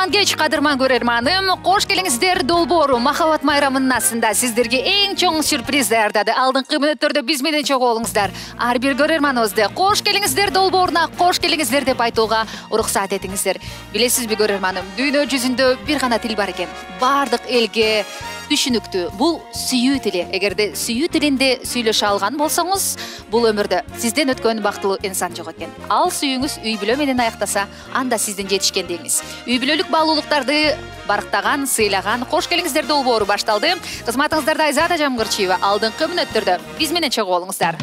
Кутман кеч кадырман көрөрманым, кош келиңиздер долбоору Махабат майрамынын астында сиздерге эң чоң сюрприз даярдады. Алдыңкы мүнөттөрдө биз менен чогуу болуңуздар. Ар бир көрөрманыбызды кош келиңиздер долбооруна кош келиңиздер деп айтууга уруксат этиңиздер. Билесизби көрөрманым, дүйнө жүзүндө бир гана тил бар экен. Бардык элге түшүнүктүү. Бул сүйүү тили. Эгерде сүйүү тилинде сүйлөшө алган болсоңуз, бул өмүрдө сизден өткөн бактылуу инсан жок экен. Ал сүйүүңүз үй бүлө менен аяктаса, анда сиздин жетишкен деңиз. Үй бүлөлүк баалуулуктарды барктаган, сыйлаган кош келиңиздер долбоору башталды. Кызматыңыздарда Айзат Ажамгырчиева. Алдыңкы мүнөттөрдө биз менен чогуу болуңуздар.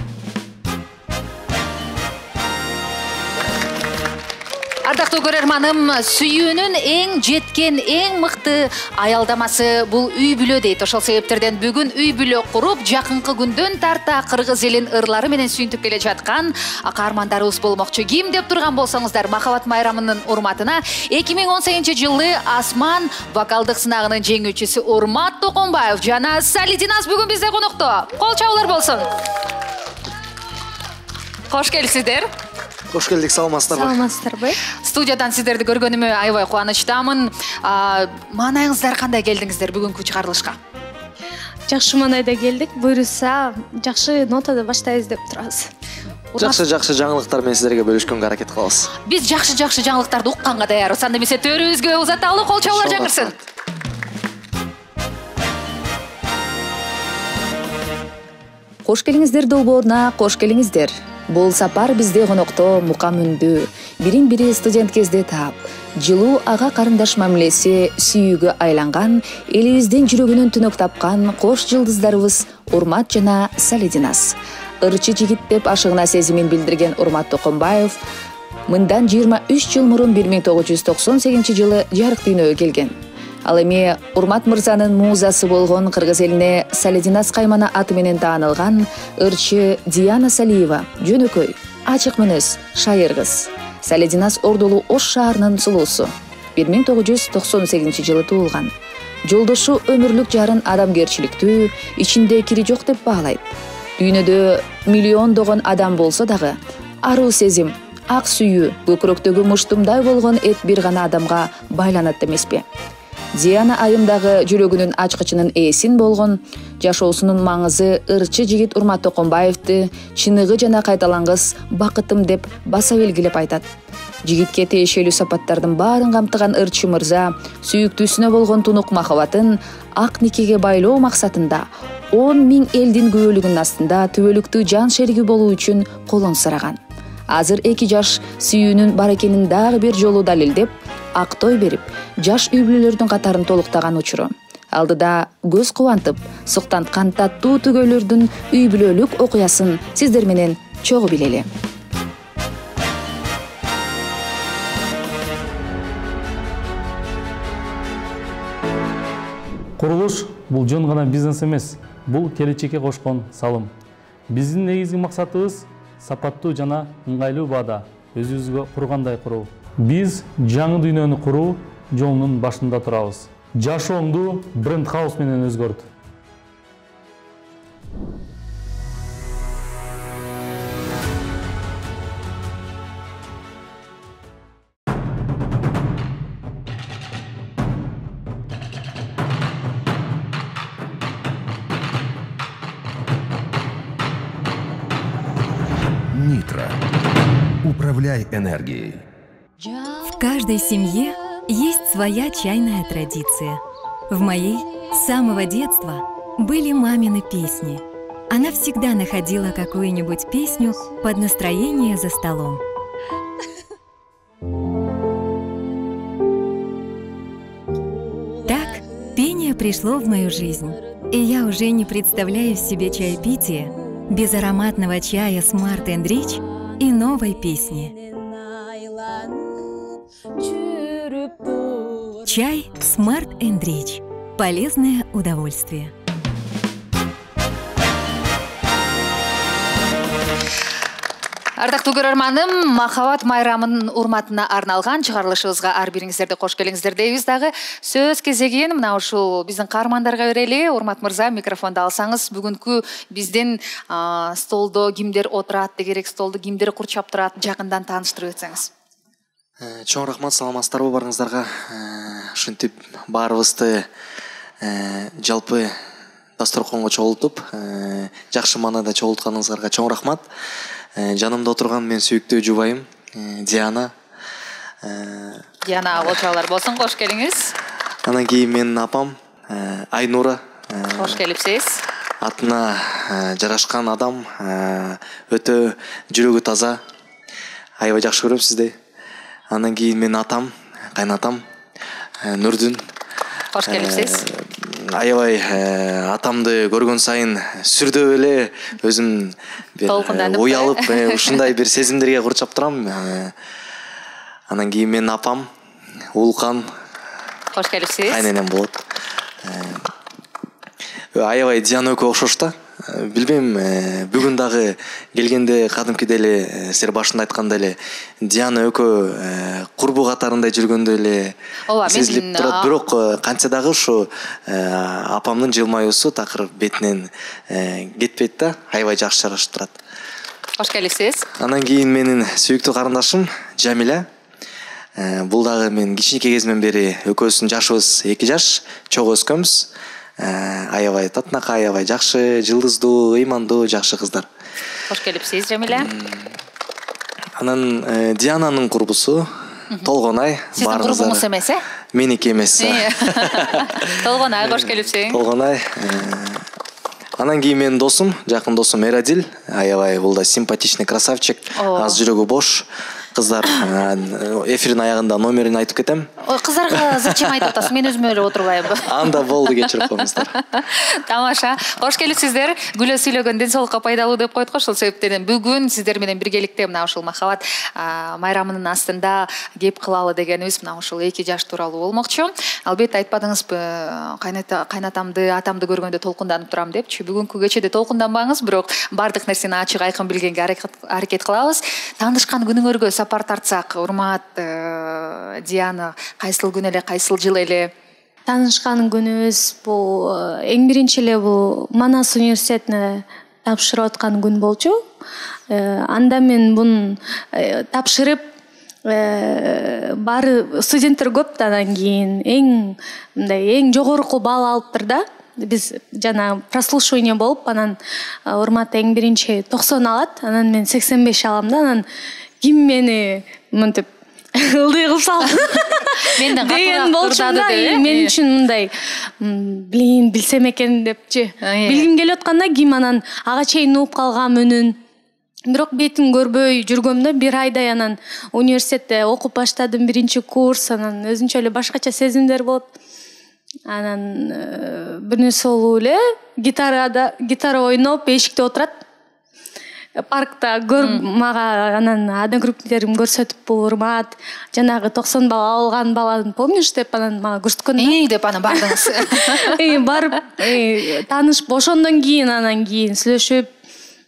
Ардактуу көрөрманым, сүйүүнүн эң жеткен, эң мыкты аялдамасы бул үй бүлө дейт. Ошол себептерден бүгүн үй бүлө куруп, жакынкы күндөн тарта кыргыз элин ырлары менен сүйүнтүп келе жаткан каармандарыбыз болмокчу. Ким деп турган болсоңуздар, Махабат майрамынын урматына 2018-жылы Асман вокалдык сынагынын жеңүүчүсү Урмат Токонбаев жана Салидинас бүгүн бизде конокто. Кол чабуулар болсун. Кош келипсиздер. Кош келдик, саламатсыздарбы? Саламатсыздарбы? Студиядан сиздерди көргөнүмө аябай кубанычтамын. Маанайыңыздар кандай келдиңиздер бүгүнкү чыгарылышка? Жакшы маанайда келдик. Буйруса, жакшы нотада баштайбыз деп турабыз. Жакшы жаңылыктар менен сиздерге бөлүшкөнгө аракет кылабыз. Биз жакшы жаңылыктарды укканга даярбыз. Анда эмесе төрүбүзгө узаталы, кол чабуулар жаңырсын. Кош келиңиздер долбооруна кош келиңиздер. Бул сапар бизде конокто мукам үндүү, бирин-бири студент кезде таап, жылуу ага карындаш мамилеси сүйүүгө айланган, элибиздин жүрөгүнөн түнөк тапкан кош жылдыздарыбыз Урмат жана Салидинас. Ырчы жигит деп ашыгына сезимин билдирген Урмат Токонбаев мындан 23 жыл мурун 1998-жылы жарык дүйнөгө келген. Ал эми Урмат мырзанын музасы болгон кыргыз элине Салидинас каймана аты менен таанылган ырчы Диана Салиева жөнөкөй, ачык мүнөз, шайыр кыз. Салидинас Ордолу Ош шаарынын сулуусу. 1998-жылы туулган. Жолдошу өмүрлүк жарын адамгерчиликтүү, ичинде кири жок деп баалайт. Дүйнөдө миллиондогон адам болсо дагы, аруу сезим, ак сүйүү, көкүрөктөгү муштумдай болгон эт бир гана адамга байланат эмеспи? Диана айымдагы жүрөгүнүн ачкычынын ээсин болгон, жашоосунун маңызы ырчы жигит Урмат Токонбаевди чыныгы жана кайталангыс бакытым деп баса белгилеп айтат. Жигитке тиешелүү сапаттардын баарын камтыган ырчы мырза сүйүктүүсүнө болгон тунук махабатын ак никеге байлоо максатында 10 000 элдин күбөлүгүнүн астында түбөлүктүү жан шериги болуу үчүн колун сыраган. Азыр 2 жаш сүйүүнүн бар экенин дагы бир жолу далилдеп, актой берип, жаш үй бүлөлөрдүн катарын толуктаган учуру. Алдыда көз кубантып, суктанткан таттуу түгөлөрдүн үй бүлөлүк окуясын сиздер менен чогуу билели. Курулуш бул жөн гана бизнес эмес, бул келечекке кошкон салым. Биздин негизги максатыбыз сапаттуу жана ыңгайлуу баада өзүбүзгө кургандай куруу. Биз жаңы дүйнөнү куруу жолунун башында турабыз. Жашоомду бренд хаус менен өзгөрт. Нитро. Управляй энергией. В каждой семье есть своя чайная традиция. В моей с самого детства были мамины песни. Она всегда находила какую-нибудь песню под настроение за столом. Так пение пришло в мою жизнь, и я уже не представляю себе чаепитие без ароматного чая Smart & Rich и новой песни. Чай Smart & Rich. Полезное удовольствие. Ардактуу көрөрманым, Махабат майрамынын урматына арналган чыгарылышыбызга ар бириңиздерди кош келиңиздер дейбиз дагы. Сөз кезегин мына ушул биздин каармандарга берели. Урмат мырза, микрофонду алсаңыз, бүгүнкү биздин столдо кимдер отурат, дегерек столду кимдер курчап турат, жакындан тааныштырып өтсөңүз. Чоң рахмат, саламатсыздарбы барыңыздарга. ушинтип баарыбызды жалпы дасторконго чогултуп, жакшы маанайда чогултканыңыздарга чоң рахмат. Жанымда отурган мен сүйүктүү жубайым Диана. Диана болчолор болсун, кош келиңиз. Анан кийин менин апам Айнура. Кош келипсиз. Атына жарашкан адам, өтө жүрөгү таза. Аябай жакшы көрөм сизди. Анан кийин менин атам, кайнатам Нурдун. Кош келипсиз. Аябай атамды көргөн сайын сүрдөп эле өзүм уялып, ушундай бир сезимдерге курчап турам. Анан кийин менин апам Улкан. Кош келипсиз. Кайненем болот. Аябай Диана экөө окшош да. Билбейм, бүгүн дагы келгенде кадимкидей эле силер башында айткандай эле Диана экөө курбу катарында жүргөндөй эле сезилип турат. Бирок канча дагы ушу апамдын жылмаюусу такыр бетинен кетпейт да, аябай жакшы жарашып турат. Кош келипсиз. Анан кийин менин сүйүктүү карындашым Жамиля. Бул дагы мен кичинекей кезимден бери экөөбүздүн жашыбыз 2 жаш, чогуу өскөнбүз. Аябай татынакай, аябай жакшы, жылдыздуу, ыймандуу, жакшы кыздар. Кош келипсиз, Жамиля. Анан Диананын курбусу Толгонай. Сиздин курбуңуз эмес, Меники эмес. Толгонай, кош келипсиң. Толгонай. Анан кийин менин досум, жакын досум Эрадил. Аябай бул да симпатичный красавчик, аз жүрөгү бош. Кыздар, эфирдин аягында номерин айтып кетем. Ой, кыздарга зачем айтып атасыз? Мен өзүм эле отурбайм. Анда болду, кечирип коюңуздар. Тамаша. Кош келипсиздер. Күлө сүйлөгөн ден соолукка пайдалуу деп койдук. Ошол себептен бүгүн сиздер менен биргеликте мына ушул махабат майрамынын астында кеп кылалы дегенибиз мына ушул 2 жаш тууралуу болмокчу. Албетте айтпадыңызбы, кайнатамды, атамды көргөндө толкунданып турам депчи. Бүгүнкү кечеде толкунданбаңыз, бирок бардык нерсени ачык айкын билгенге аракет кылабыз. Таанышкан күнүңөргө сапар тартсак, урмат Диана, кайсыл күн эле, кайсыл жыл эле? Таанышкан күнүбүз бул эң биринчи эле бул Манас университетине тапшырып аткан күн болчу. Анда мен бун тапшырып баары студенттер көп да, анан кийин эң жогорку балл алыптыр да. Биз жана прослушивание болуп, анан урмат эң биринчи 90 алат, анан мен 85 алам да, анан ким мени мынтип ылдый кылса менден деген болчу да. Мен үчүн мындай билсем экен депчи билгим келип атканда ким анан ага чейин угуп калгам үнүн. Бирок бетин көрбөй жүргөм да, 1 айдай анан университетте окуп баштадым, 1-курс, анан өзүнчө эле башкача сезимдер болот. Анан бир нерсе болуп эле гитара ойноп эшикте отурат. Паркта мага анан одногруппниктерим көрсөтүп, бул урмат жанагы 90 балл алган баланы помнишь деп анан мага көрсөткөн. Деп анан бардыңыз. Барып таанышып ошондон кийин анан сүйлөшүп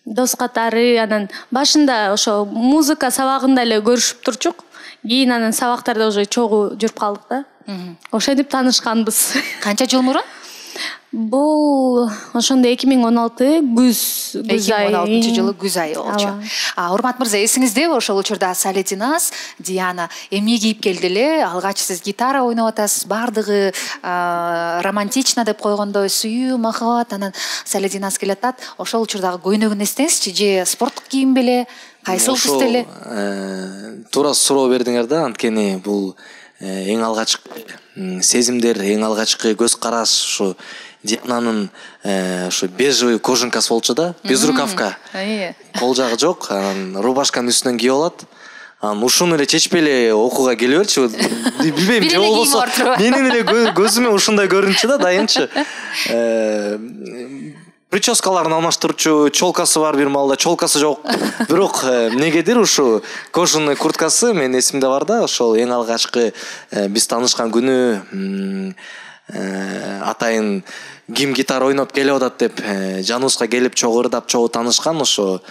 дос катары, анан башында ошо музыка сабагында эле көрүшүп турчук. Кийин анан сабактарда уже чогуу жүрүп калдык да. Ошентип таанышканбыз. Канча жыл мурун? Бул ошондо 2016 күз ай. 2016-жылы күз айы болчу. Урмат мырза, эсиңиздеби ошол учурда Салединас, Диана эмне кийип келди эле? Алгач сиз гитара ойноп атасыз, бардыгы романтично деп койгондой сүйүү, махабат, анан Салединас келе атат. Ошол учурдагы көйнөгүн эстеңизчи, же спорттук кийим беле, кайсыл түстө эле? Туура суроо бердиңер да, анткени бул эң алгачкы сезимдер, эң алгачкы көз караш ушу Диананын ушу бежевый кожанкасы болчу да, безрукавка. Кол жагы жок, анан рубашканын үстүнөн кийип алат. Анан ушуну эле чечпей эле окууга келе берчү. Билбейм, же болбосо менин эле көзүмө ушундай көрүнчү да, дайынчы. Прическаларын алмаштырчу, чолкасы бар бир маалда, чолкасы жок. Бирок эмнегедир ушу кожаный курткасы мен эсимде бар да, ошол эң алгачкы биз таанышкан күнү атайын ким гитара ойноп келип атат деп жаныбызга келип чогуу ырдап, чогуу таанышкан, ошо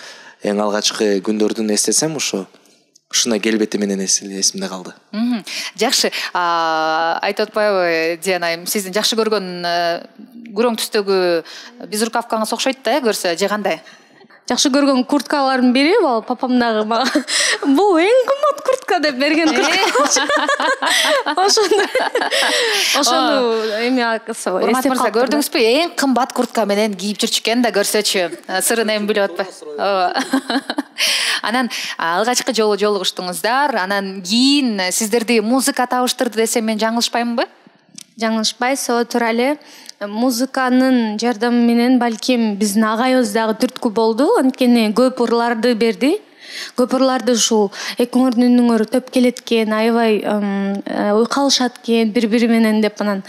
эң алгачкы күндөрдүн эстесем ошо ушундай келбети менен эсимде калды. Жакшы, айтып атпайбы Диана айым, сиздин жакшы көргөн күрөң түстөгү безрукавкаңыз окшойт да, көрсө же кандай? жакшы көргөн курткаларын берип, ал папам дагы мага бул эң кымбат куртка деп берген ошону эме Урмат мырза, көрдүңүзбү? Эң кымбат куртка менен кийип жүрчү экен да, көрсөчү. Сырын эми билип атпайбы. Анан алгачкы жолу жолугуштуңуздар, анан кийин сиздерди музыка табыштырды десем мен жаңылышпаймынбы? Жаңылышпайсыз, ооба туура эле. Музыканын жардамы менен балким биздин агайыбыз дагы түрткү болду. Анткени көп ырларды берди. Көп ырларды ушул эки өңүрдүн үнүңөр төп келет экен, аябай уйкалышат экен бири-бири менен деп анан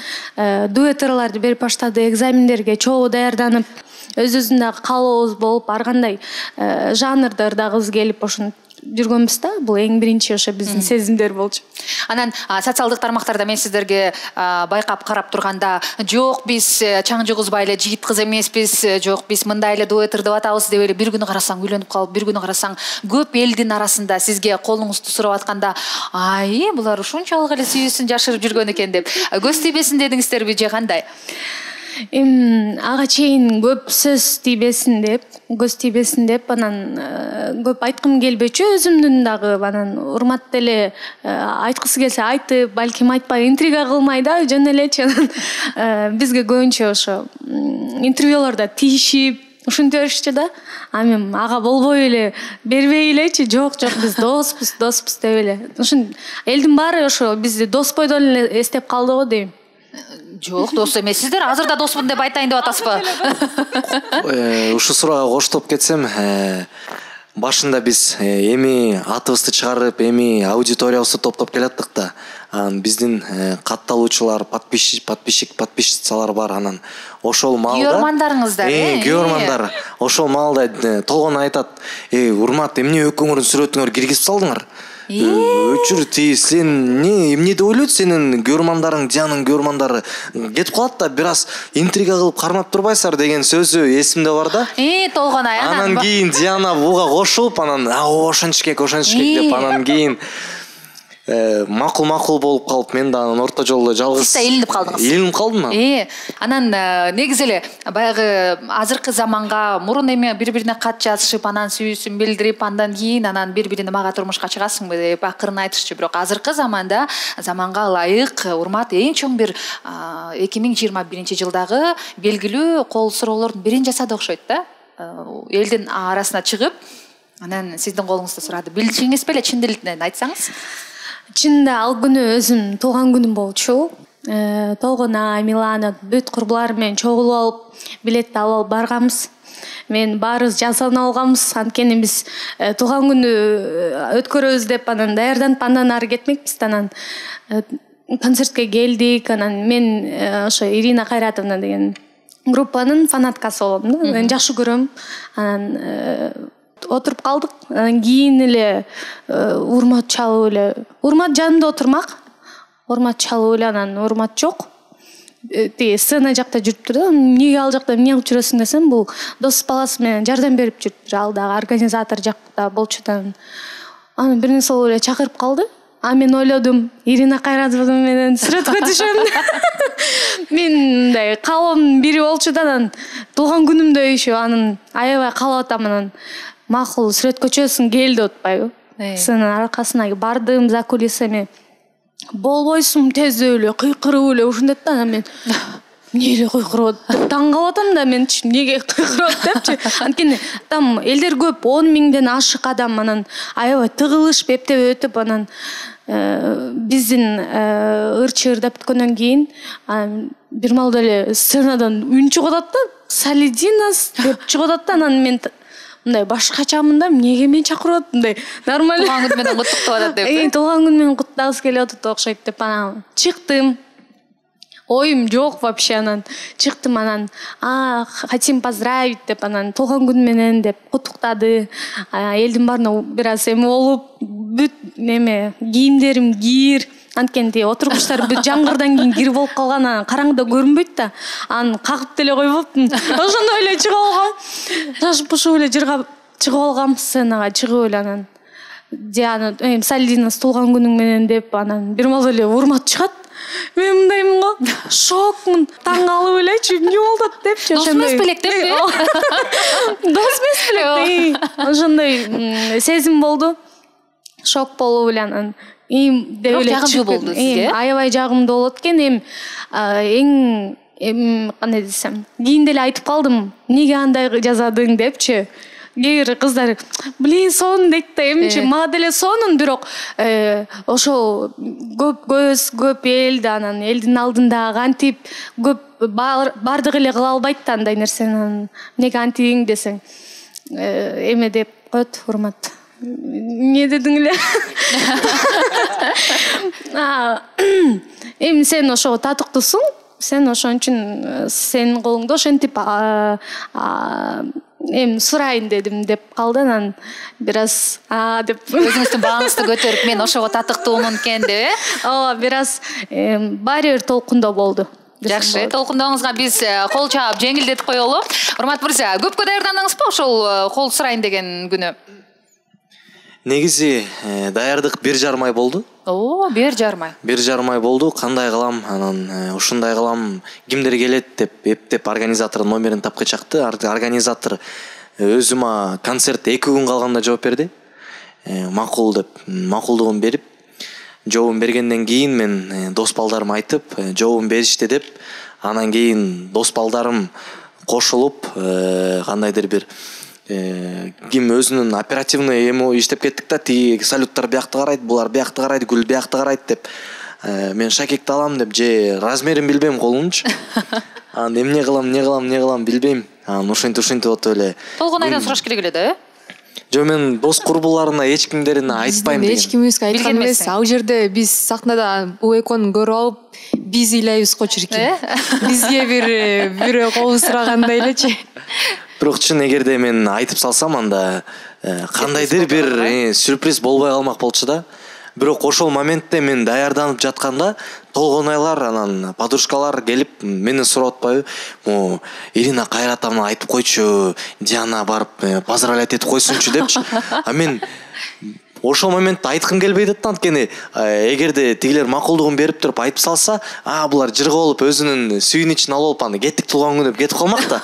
дуэт ырларды берип баштады. Экзамендерге чогуу даярданып, өзүбүздүн дагы каалообуз болуп, ар кандай жанрда ырдагыбыз келип ошону жүргөнбүз да. Бул эң биринчи ошо биздин сезимдер болчу. Анан социалдык тармактарда мен сиздерге байкап карап турганда, жок биз чаң жугузбай эле жигит кыз эмеспиз, жок биз мындай эле дуэт ырдап атабыз деп эле бир күнү карасаң үйлөнүп калып, бир күнү карасаң көп элдин арасында сизге колуңузду сурап атканда, ай, булар ушунчалык эле сүйүүсүн жашырып жүргөн экен деп көз тийбесин дедиңиздерби же кандай? Ага чейин көп сөз тийбесин деп, көз тийбесин деп анан көп айткым келбечү, өзүмдүн дагы анан урмат деле айткысы келсе айтып, балким айтпай интрига кылмай да жөн элечи анан бизге көбүнчө ошо интервьюларда тийишип ушинте беришчү да. А мен ага болбой эле бербей элечи, жок биз доспуз деп эле. Ушун элдин баары ошо бизди дос бойдон эле эстеп калды го дейм. Жок, дос эмессиздер. Азыр да доспун деп айтайын деп атасызбы? Ушу суроого коштоп кетсем, башында биз эми атыбызды чыгарып, эми аудиториябызды топтоп келаттык да. Биздин катталуучулар, подписчицалар бар, анан ошол маалда күйөрмандарыңыздар, күйөрмандар ошол маалда толгон айтат: Урмат, эмне өк өңүрүн сүрөтүңөр киргизип салдыңар? Өчүр сен эмне деп ойлойт сенин күйөрмандарың, Дианын күйөрмандары кетип калат да, бир аз интрига кылып кармап турбайсыңар деген сөзү эсимде бар да. Толгон ай. Анан кийин Диана буга кошулуп, анан ошончкек деп анан кийин макул болуп калып, мен да анан орто жолдо жалгыз илинип калдыңыз. Илинип калдым. Анан негизи эле баягы азыркы заманга мурун эми бири-бирине кат жазышып, анан сүйүүсүн билдирип, андан кийин анан бири-бирине мага турмушка чыгасыңбы деп акырын айтышчу. Бирок азыркы заманга ылайык Урмат эң чоң бир 2021 жылдагы белгилүү кол суроолордун бирин жасады окшойт да. Элдин арасына чыгып, анан сиздин колуңузду сурады. Билчиңиз беле, чын дилинен айтсаңыз? Чында ал күнү өзүм туулган күнүм болчу. Толгона, Милана, бүт курбуларым менен чогулуп алып, билетти алып барганбыз. Мен баарыбыз жазанып алганбыз. Анткени биз туулган күнү өткөрөбүз деп анан даярданып, андан ары кетмекпиз. Анан концертке келдик. Анан мен ошо Ирина Кайратовна деген группанын фанаткасы болом да. Мен жакшы көрөм. Анан отуруп калдык. Анан кийин эле Урмат чалып эле. Урмат жанымда отурмак. Урмат чалып эле, анан Урмат жок. Сцена жакта жүрүптүр да. Эмнеге ал жакта эмне кылып жүрөсүң десем, бул дос баласы менен жардам берип жүрүптүр. Ал дагы организатор жакта болчу да. Анан бир нерсе болуп эле чакырып калды. Мен ойлодум, Ирина Кайратовна менен сүрөткө түшөм. Мен мындай каалоомдун бири болчу да. Анан туулган күнүмдө еще анын аябай каалап атам. Анан макул сүрөткө чыгасың кел деп атпайбы? Сценанын аркасына бардым, за кулисами. Болбойсуң тездеп эле, кыйкырып эле ушундай да. Анан мен эмне эле кыйкырып атып таң калып атам да, мен эмнеге кыйкырып депчи. Анткени там элдер көп, 10 миңден ашык адам, анан аябай тыгылышып эптеп өтүп, анан биздин ырчы ырдап бүткөндөн кийин бир маалда эле сценадан үн чыгып атат да, Салидинас деп чыгып атат да. Анан мен мындай башкачамын да, эмнеге мен чакырып атат, мындай нормально туулган күн менен куттуктап атат деп. Туулган күн менен куттагысы келип атат окшойт деп анан чыктым. Оюм жок вообще. Анан чыктым, анан хотим поздравить деп анан туулган күн менен деп куттуктады. Элдин баарына бир аз эме болуп, бүт неме кийимдерим кир. Анткени отургучтар бүт жаңгырдан кийин кир болуп калган, анан караңгыда көрүнбөйт да. Анан кагып деле койбоптун. Ошондой эле чыгып алгам. Шашып пушуп эле чыгып алгам, сценага чыгып эле анан Диана Салидинас туулган күнүң менен деп анан бир маал эле Урмат чыгат. Мен мындаймын го, шокмун, таң калып элечи, эмне болду депчи. Дос эмес белек деппи? Дос эмес белек. Ошондой сезим болду. Шок болуу менен деп эле жагымдуу болду сизге. Аябай жагымдуу болот экен. Эми кандай десем, кийин деле айтып калдым, эмнеге андай жазадың депчи. Кээ бир кыздар, сонун дейт да, эмчи мага деле сонун, бирок ошо көп көз, көп эл да, анан элдин алдында кантип көп бардык эле кыла албайт да андай нерсени. Эмнеге антиң десең, эме деп коет, урмат. Эмне дедиң эле? Эми сен ошого татыктуусуң, сен ошон үчүн сенин колуңда ошентип эми сурайын дедим деп калды. Анан бир аз деп өзүңүздүн бааңызды көтөрүп, мен ошого татыктуумун экен деп, ооба, бир аз баары бир толкундоо болду. Жакшы, толкундооңузга биз кол чаап жеңилдетип коелу. Урмат мырза, көпкө даярдандыңызбы ошол кол сурайын деген күнү? Негизи даярдык 1,5 ай болду. Оо, 1,5 ай. 1,5 ай болду. Кандай кылам, анан ушундай кылам, кимдер келет деп эптеп организатордун номерин тапкы чакты. Организатор өзүмө концерт 2 күн калганда жооп берди. Макул деп макулдугун берип, жообун бергенден кийин мен дос балдарыма айтып, жообун беришти деп, анан кийин дос балдарым кошулуп, кандайдыр бир ким өзүнүн оперативный эми иштеп кеттик да, тиги салюттар биякты карайт, булар биякты карайт, гүл биякты карайт деп, мен шакекти алам деп, же размерин билбейм колунчу. Анан эмне кылам билбейм. Анан ушинтип отуп эле. Толгон айдан сураш керек эле да, Жо, мен дос курбуларына эч кимдерине айтпайм деген. Эч кимибизге айткан эмес. Ал жерде биз сахнада бул экөөнү көрүп алып, биз ыйлайбыз го чиркин. Бизге бир кол сурагандай элечи. Бирок чын эгерде мен айтып салсам, анда кандайдыр бир сюрприз болбой калмак болчу да. Бирок ошол моментте мен даярданып жатканда толгонайлар, анан подружкалар келип мени сурап атпайбы, "Мо Ирина Кайратовна айтып койчу, Диана барып поздравлять этип койсунчу" депчи. А мен ошол моментте айткым келбей атат, анткени эгерде тигилер макулдугун берип туруп айтып салса, булар жырга болуп өзүнүн сүйүнүчүн алып аны кеттик туулган күн деп кетип калмак да.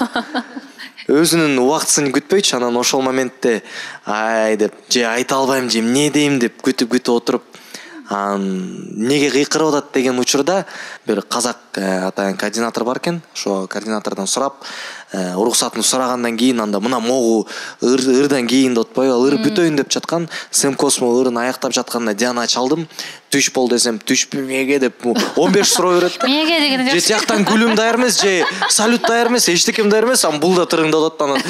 Өзүнүн убактысын күтпөйчү, анан ошол моментте деп, же айта албайм, же эмне дейм деп күтүп отуруп, неге кыйкырып атат деген учурда бир казак атайын координатор бар экен. Ошо координатордон сурап, уруксатын сурагандан кийин, анда мына могу ырдан кийин деп атпайбы, ыр бүтөйүн деп жаткан, Сэм Космо ырын аяктап жатканда Диана чалдым. Түш бол десем, түшпү меге деп 15 суроо берет. Меге деген же тияктан күлүм даяр эмес, же салют даяр эмес, эчтекем даяр эмес, бул да тырыңдап атат. Анан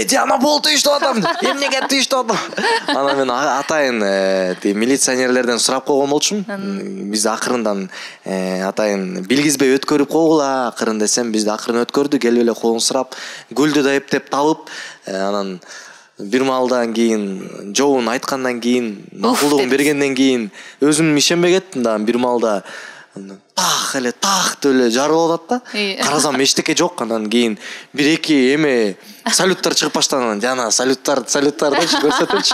Диана бол түштүп атам, эмнеге түштүп атам. Анан мен атайын милиционерлерден сурап койгон болчумун. Биз акырындан атайын билгизбей өткөрүп койгула, акырын десем, бизди акырын өткөрдү, келип эле колун сурап, гүлдү да эптеп табып, анан бир маалдан кийин, жообун айткандан кийин, макулдугун бергенден кийин өзүм ишенбей кеттим да, бир маалда так деп эле жарылып атат да. Карасам эчтеке жок. Анан кийин 1-2 эме салюттар чыгып баштаган. Жана салюттар дечи көрсөтөчү.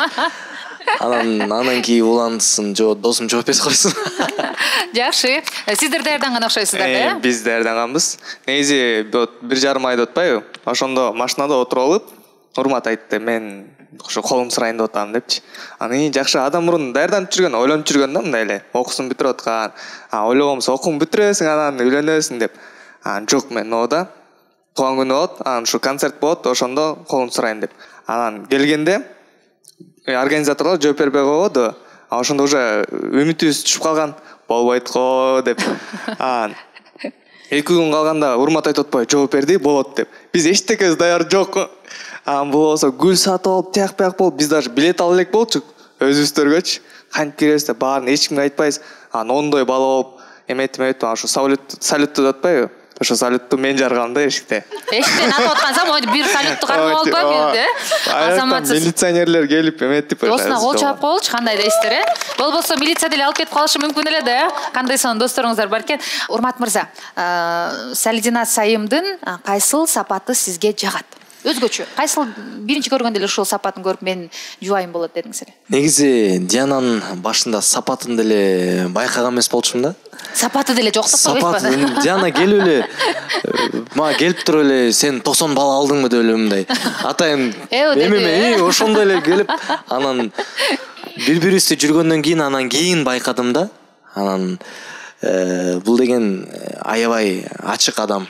Анан кийин уландысын, досум жооп берип койсун. Жакшы. Сиздер даярданган окшойсуздар да? Биз даярданганбыз. Негизи 1,5 ай деп атпайбы? Ошондо машинада отуруп алып, Урмат айтты, мен ошо колум сурайын деп атам депчи. Анан жакшы, адам мурун даярданып жүргөн, ойлонуп жүргөн да, мындай эле. Окуусун бүтүрүп аткан. Ойлогонбуз, окууну бүтүрөсүң, анан үйлөнөсүң деп. Жок, мен оода туулган күнү болот, анан ушу концерт болот, ошондо колум сурайын деп. Анан келгенде организаторлор жооп бербей койбоду. Ошондо уже үмүтүбүз түшүп калган. Болбойт го деп. 2 күн калганда Урмат айтып атпайбы, жооп берди, болот деп. Биз эчтекебиз даяр жок. Бул болсо гүл сатып алып, тияк-бияк болуп, биз даже билет ала элек болчук. Өзүбүздөргөчү. Кантип киребиз деп баарын эч кимге айтпайбыз. Ондой бала болуп, эметип, ошо салютту деп атпайбы? Ошо салютту мен жаргам да эшикте. Эшиктен атып аткансам, бир салютту карап алып бирде. Азаматсыз милиционерлер келип эметип. Досуна кол чаап коелучу, кандай дейсиздер, Болбосо милиция деле алып кетип калышы мүмкүн эле да, Кандай сонун досторуңуздар бар экен. Урмат мырза, Салидина Сайымдын кайсыл сапаты сизге жагат? өзгөчө кайсыл биринчи көргөндө эле ушул сапатын көрүп мен жубайым болот дедиңиз эле? Негизи Диананын башында сапатын деле байкаган эмес болчумун да. Сапаты деле жок деп койбойсузбу? Диана келип эле мага келип туруп эле сен 90 бала алдыңбы деп эле мындай атайын эми ошондой эле келип анан бири-бирибизди жүргөндөн кийин байкадым да. Анан бул деген аябай ачык адам,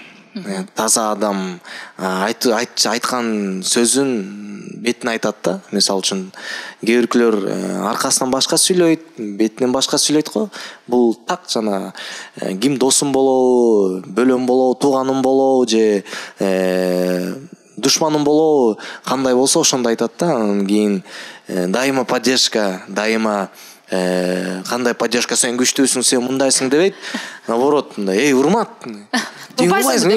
таза адам, айткан сөзүн бетине айтат да. Мисалы үчүн кээ биркилер аркасынан башка сүйлөйт, бетинен башка сүйлөйт го. Бул так жана ким досум болобу, бөлөм болобу, тууганым болобу же душманым болобу, кандай болсо ошондой айтат да. Анан кийин дайыма поддержка, дайыма кандай поддержка, сен күчтүүсүң, сен мындайсың дебейт. Наоборот, урмат. Тупайсың.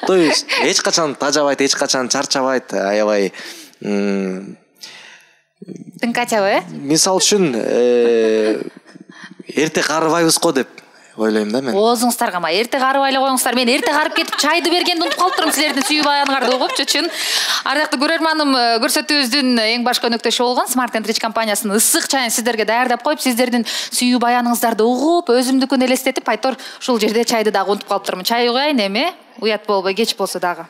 То есть эч качан тажабайт, эч качан чарчабайт, аябай тыңкачабы? Мисалы үчүн эрте карыбайбыз го деп ойлойм да мен. Оозуңуздарга ма эрте карыбай эле коюңуздар. Мен эрте карып кетип чайды бергенди унутуп калыптырмын силердин сүйүү баяныңарды угупчу чын. Ардактуу көрөрманым, көрсөтүүбүздүн эң башкы өнөктөшү болгон Smart & Rich компаниясынын ысык чайын сиздерге даярдап коюп, сиздердин сүйүү баяныңыздарды угуп, өзүмдүкүн элестетип, айтор ушул жерде чайды дагы унутуп калыптырмын. Чай угайын эми, уят болбой, кеч болсо дагы.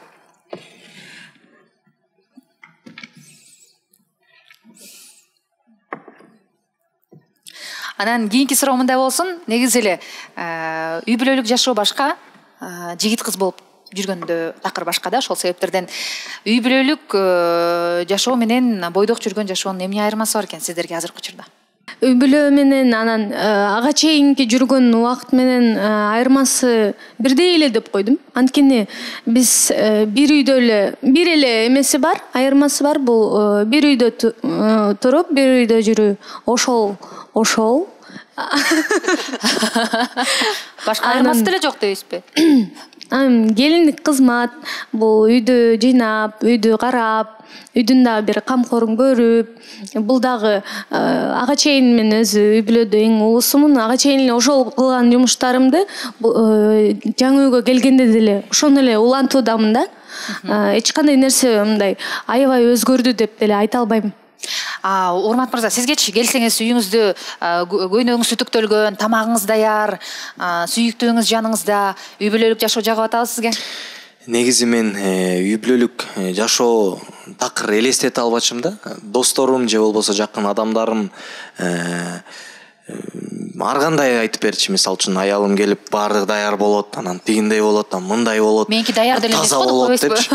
Анан кийинки суроо мындай болсун. Негизи эле үй бүлөлүк жашоо башка, жигит кыз болуп жүргөндө такыр башка да. Ошол себептерден үй бүлөлүк жашоо менен бойдок жүргөн жашоонун эмне айырмасы бар экен сиздерге азыркы учурда? Үй бүлө менен анан ага чейинки жүргөн убакыт менен айырмасы бирдей эле деп койдум. Анткени биз бир үйдө эле бир эле эмеси бар, айырмасы бар. Бул бир үйдө туруп, бир үйдө жүрүү. Ошол. Башка айырмасы деле жок дейсизби? Келиндик кызмат, бул үйдү жыйнап, үйдү карап, үйдүн дагы бир камкорун көрүп, бул дагы ага чейин мен өзү үй бүлөдө эң улусумун. Ага чейин эле ошол кылган жумуштарымды жаңы үйгө келгенде деле ошону эле улантуудамын да. Эч кандай нерсе мындай аябай өзгөрдү деп деле айта албайм. Урмат мырза, сизгечи келсеңиз үйүңүздө көйнөгүңүз үтүктөлгөн, тамагыңыз даяр, сүйүктүүңүз жаныңызда, үй бүлөлүк жашоо жагып атабы сизге? Негизи мен үй бүлөлүк жашоо такыр элестете албачумун да. Досторум же болбосо жакын адамдарым ар кандай айтып берчү. Мисалы үчүн аялым келип баардыгы даяр болот, анан тигиндей болот, анан мындай болот. Меники даяр деле эмес го депчи.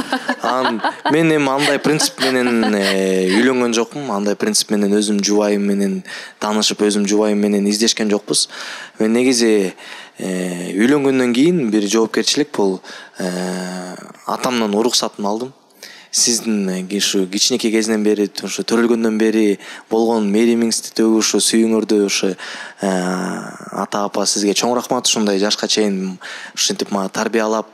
Мен эми андай принцип менен үйлөнгөн жокмун. Андай принцип менен өзүм жубайым менен таанышып, өзүм жубайым менен издешкен жокпуз. Мен негизи үйлөнгөндөн кийин бир жоопкерчилик бул атамдын уруксатын алдым. Сиздин ушу кичинекей кезинен бери, ушу төрөлгөндөн бери болгон мээримиңизди төгүп, ушу сүйүүңөрдү ушу ата апа сизге чоң рахмат. Ушундай жашка чейин ушинтип мага тарбиялап,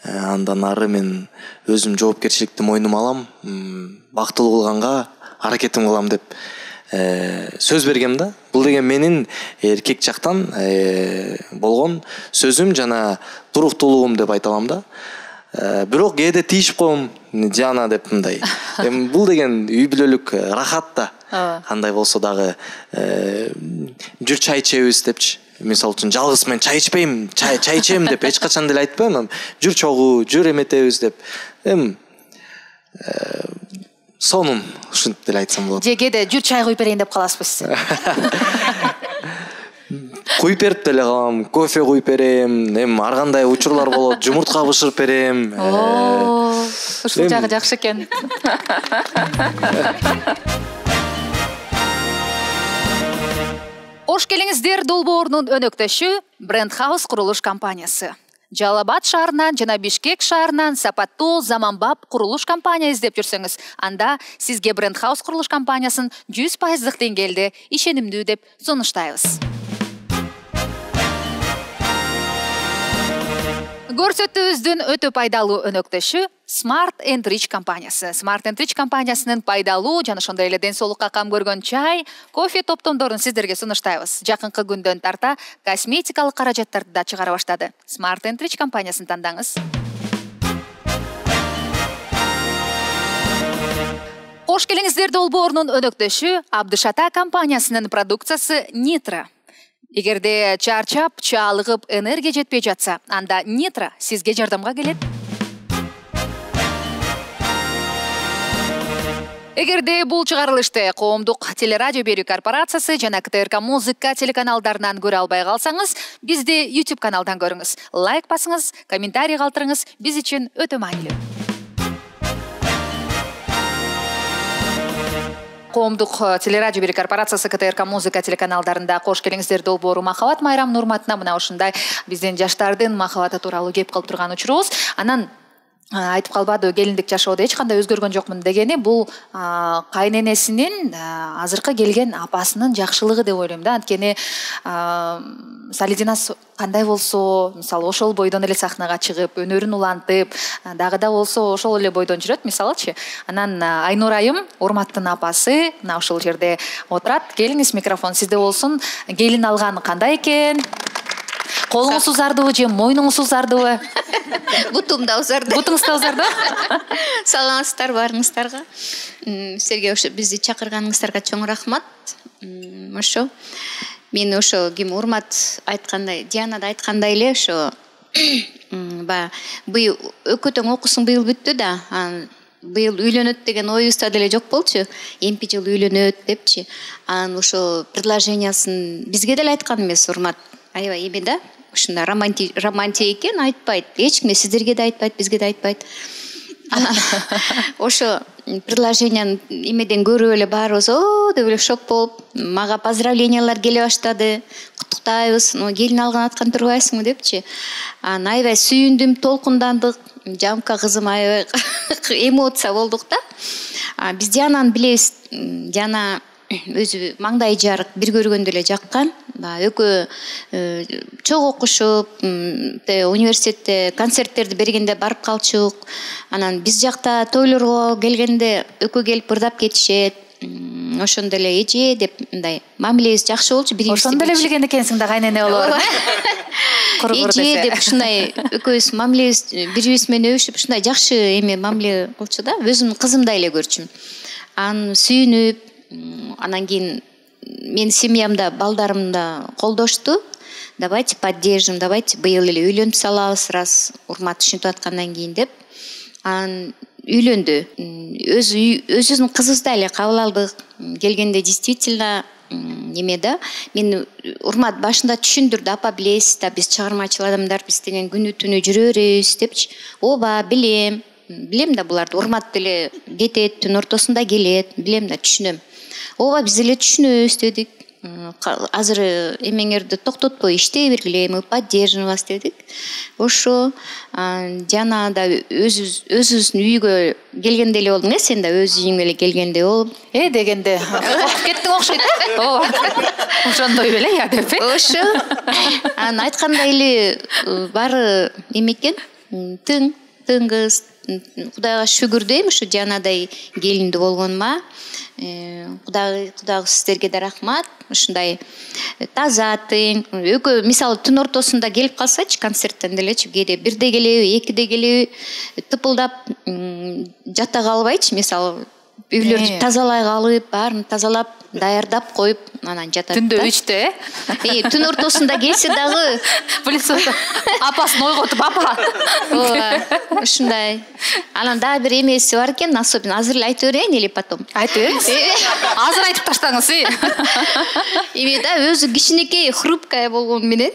андан ары мен өзүм жоопкерчиликти мойнума алам, бактылуу кылганга аракетим кылам деп сөз бергем да. Бул деген менин эркек жактан болгон сөзүм жана туруктуулугум деп айта алам да. Бирок кээде тийишип коем Диана деп мындай. Эми бул деген үй бүлөлүк рахат да. Кандай болсо дагы жүр чай ичебиз депчи. Мисалы үчүн жалгыз мен чай ичпейм, чай ичем деп эч качан деле айтпайм. Жүр чогуу, жүр эметебиз деп. Эми сонун ушинтип деле айтсам болот. Же кээде жүр чай куюп берейин деп каласызбы сиз? Куюп берип деле калам, кофе куюп берем, эми ар кандай учурлар болот, жумуртка бышырып берем. Ушул жагы жакшы экен. Кош келиңиздер долбоорунун өнөктөшү Brand House курулуш компаниясы. Жалал Абад шаарынан жана Бишкек шаарынан сапаттуу заманбап курулуш компания издеп жүрсөңүз, анда сизге Brand House курулуш компаниясын 100% деңгээлде ишенимдүү деп сунуштайбыз. Көрсөтүүбүздүн өтө пайдалуу өнөктөшү Smart & Rich компаниясы. Smart & Rich компаниясынын пайдалуу жана ошондой эле ден соолукка кам көргөн чай, кофе топтомдорун сиздерге сунуштайбыз. Жакынкы күндөн тарта косметикалык каражаттарды да чыгара баштады. Smart & Rich компаниясын тандаңыз. Кош келиңиздер долбоорунун өнөктөшү Абдышата компаниясынын продукциясы Nitro. Эгерде чарчап, чалыгып, энергия жетпей жатса, анда Nitro сизге жардамга келет. Эгерде бул чыгарылышты коомдук телерадио берүү корпорациясы жана КТРК музыка телеканалдарынан көрө албай калсаңыз, бизди YouTube каналдан көрүңүз. Лайк басыңыз, комментарий калтырыңыз, биз үчүн өтө маанилүү. Коомдук телерадио берүү корпорациясы КТРК музыка телеканалдарында кош келиңиздер долбоору Махабат майрамынын урматына мына ушундай биздин жаштардын махабаты тууралуу кеп кылып турган учурубуз. Анан айтып калбады, келиндик жашоодо эч кандай өзгөргөн жокмун дегени бул кайненесинин азыркы келген апасынын жакшылыгы деп ойлойм да. Анткени Салидина кандай болсо, мисалы ошол бойдон эле сахнага чыгып, өнөрүн улантып, дагы да болсо ошол эле бойдон жүрөт, мисалычы. Анан Айнур айым, урматтын апасы, мына ушул жерде отурат. Келиңиз, микрофон сизде болсун. Келин алган кандай экен? Колуңуз узардыбы же мойнуңуз узардыбы? Бутум да узарды. Бутуңуз да узарды? Саламатсыздар барыңыздарга. Сизерге ошо бизди чакырганыңыздарга чоң рахмат. Ошо мен ошо ким урмат айткандай, Диана да айткандай эле ошо быйыл өкөтөң окуусуң быйыл бүттү да. Быйыл үйлөнөт деген оюбузда деле жок болчу. Эмки жыл үйлөнөт депчи. Анан ошо предложениясын бизге деле айткан эмес урмат. Аябай эме да. Ушундай романтик экен, айтпайт. Эч кимге, сиздерге да айтпайт, бизге да айтпайт. Ошо предложенияны эмеден көрүп эле баарыбыз деп эле шок болуп, мага поздравлениялар келе баштады. Куттуктайбыз, келин алган аткан турбайсыңбы депчи. Аябай сүйүндүм, толкундандык. Жамка кызым аябай эмоция болдук да. Биз Диананы билебиз. Диана өзү маңдай жарык, бир көргөндө эле жаккан. Экөө чогуу окушуп, университетте концерттерди бергенде барып калчук. Анан биз жакта тойлорго келгенде экөө келип ырдап кетишет. Ошондо эле эже деп мындай мамилебиз жакшы болчу. Ошондо эле билген экенсиң да кайнене болор. Эже деп ушундай экөөбүз мамилебиз бири-бирибиз менен өбүшүп ушундай жакшы эме мамиле болчу да. Өзүмдүн кызымдай эле көрчүм. Аны сүйүнүп, анан кийин мен семьямда, балдарымда колдошту. Давайте поддержим, давайте быйыл эле үйлөнүп салабыз, раз урмат ушинтип аткандан кийин деп. Анан үйлөндү. Өзүбүздүн кызыбыздай эле кабыл алдык. Келгенде действительно эме да. Мен урмат башында түшүндүрдү, апа билесиз да, биз чыгармачыл адамдар, биз деген күнү түнү жүрө беребиз депчи. Ооба, билем да, буларды урмат деле кетет, түн ортосунда келет, билем да, түшүнөм. Ооба, биз эле түшүнөбүз дедик. Азыр эмеңерди токтотпой иштей бергиле, мы поддержим вас дедик. Ошо Диана да өзүбүздүн үйгө келгенде эле болдуң, сен да өз үйүңө эле келгенде болуп. Дегенде коркуп кеттиң окшойт. Ооба. Ошондой беле я деп. Ошо. Анан айткандай эле баары эме экен, тыңгыз. Кудайга шүгүр дейм, ушу Дианадай келинди болгонума. Кудайга сиздерге да рахмат. Ушундай таза тың. Экөө мисалы түн ортосунда келип калсачы концерттен делечи, кээде 1-де келеби, 2-де келеби, тыпылдап жата калбайчы, мисалы үйлөрдү тазалай калып, баарын тазалап, даярдап коюп, анан жатат. Түндө 3-те, түн ортосунда келсе дагы билесиз, апасын ойготуп, апа. Ооба, ушундай. Анан дагы бир эмеси бар экен, особенно азыр эле айтып берейин или потом? Айтып бериңиз. Азыр айтып таштаңыз. Эме да, өзү кичинекей, хрупкая болгону менен,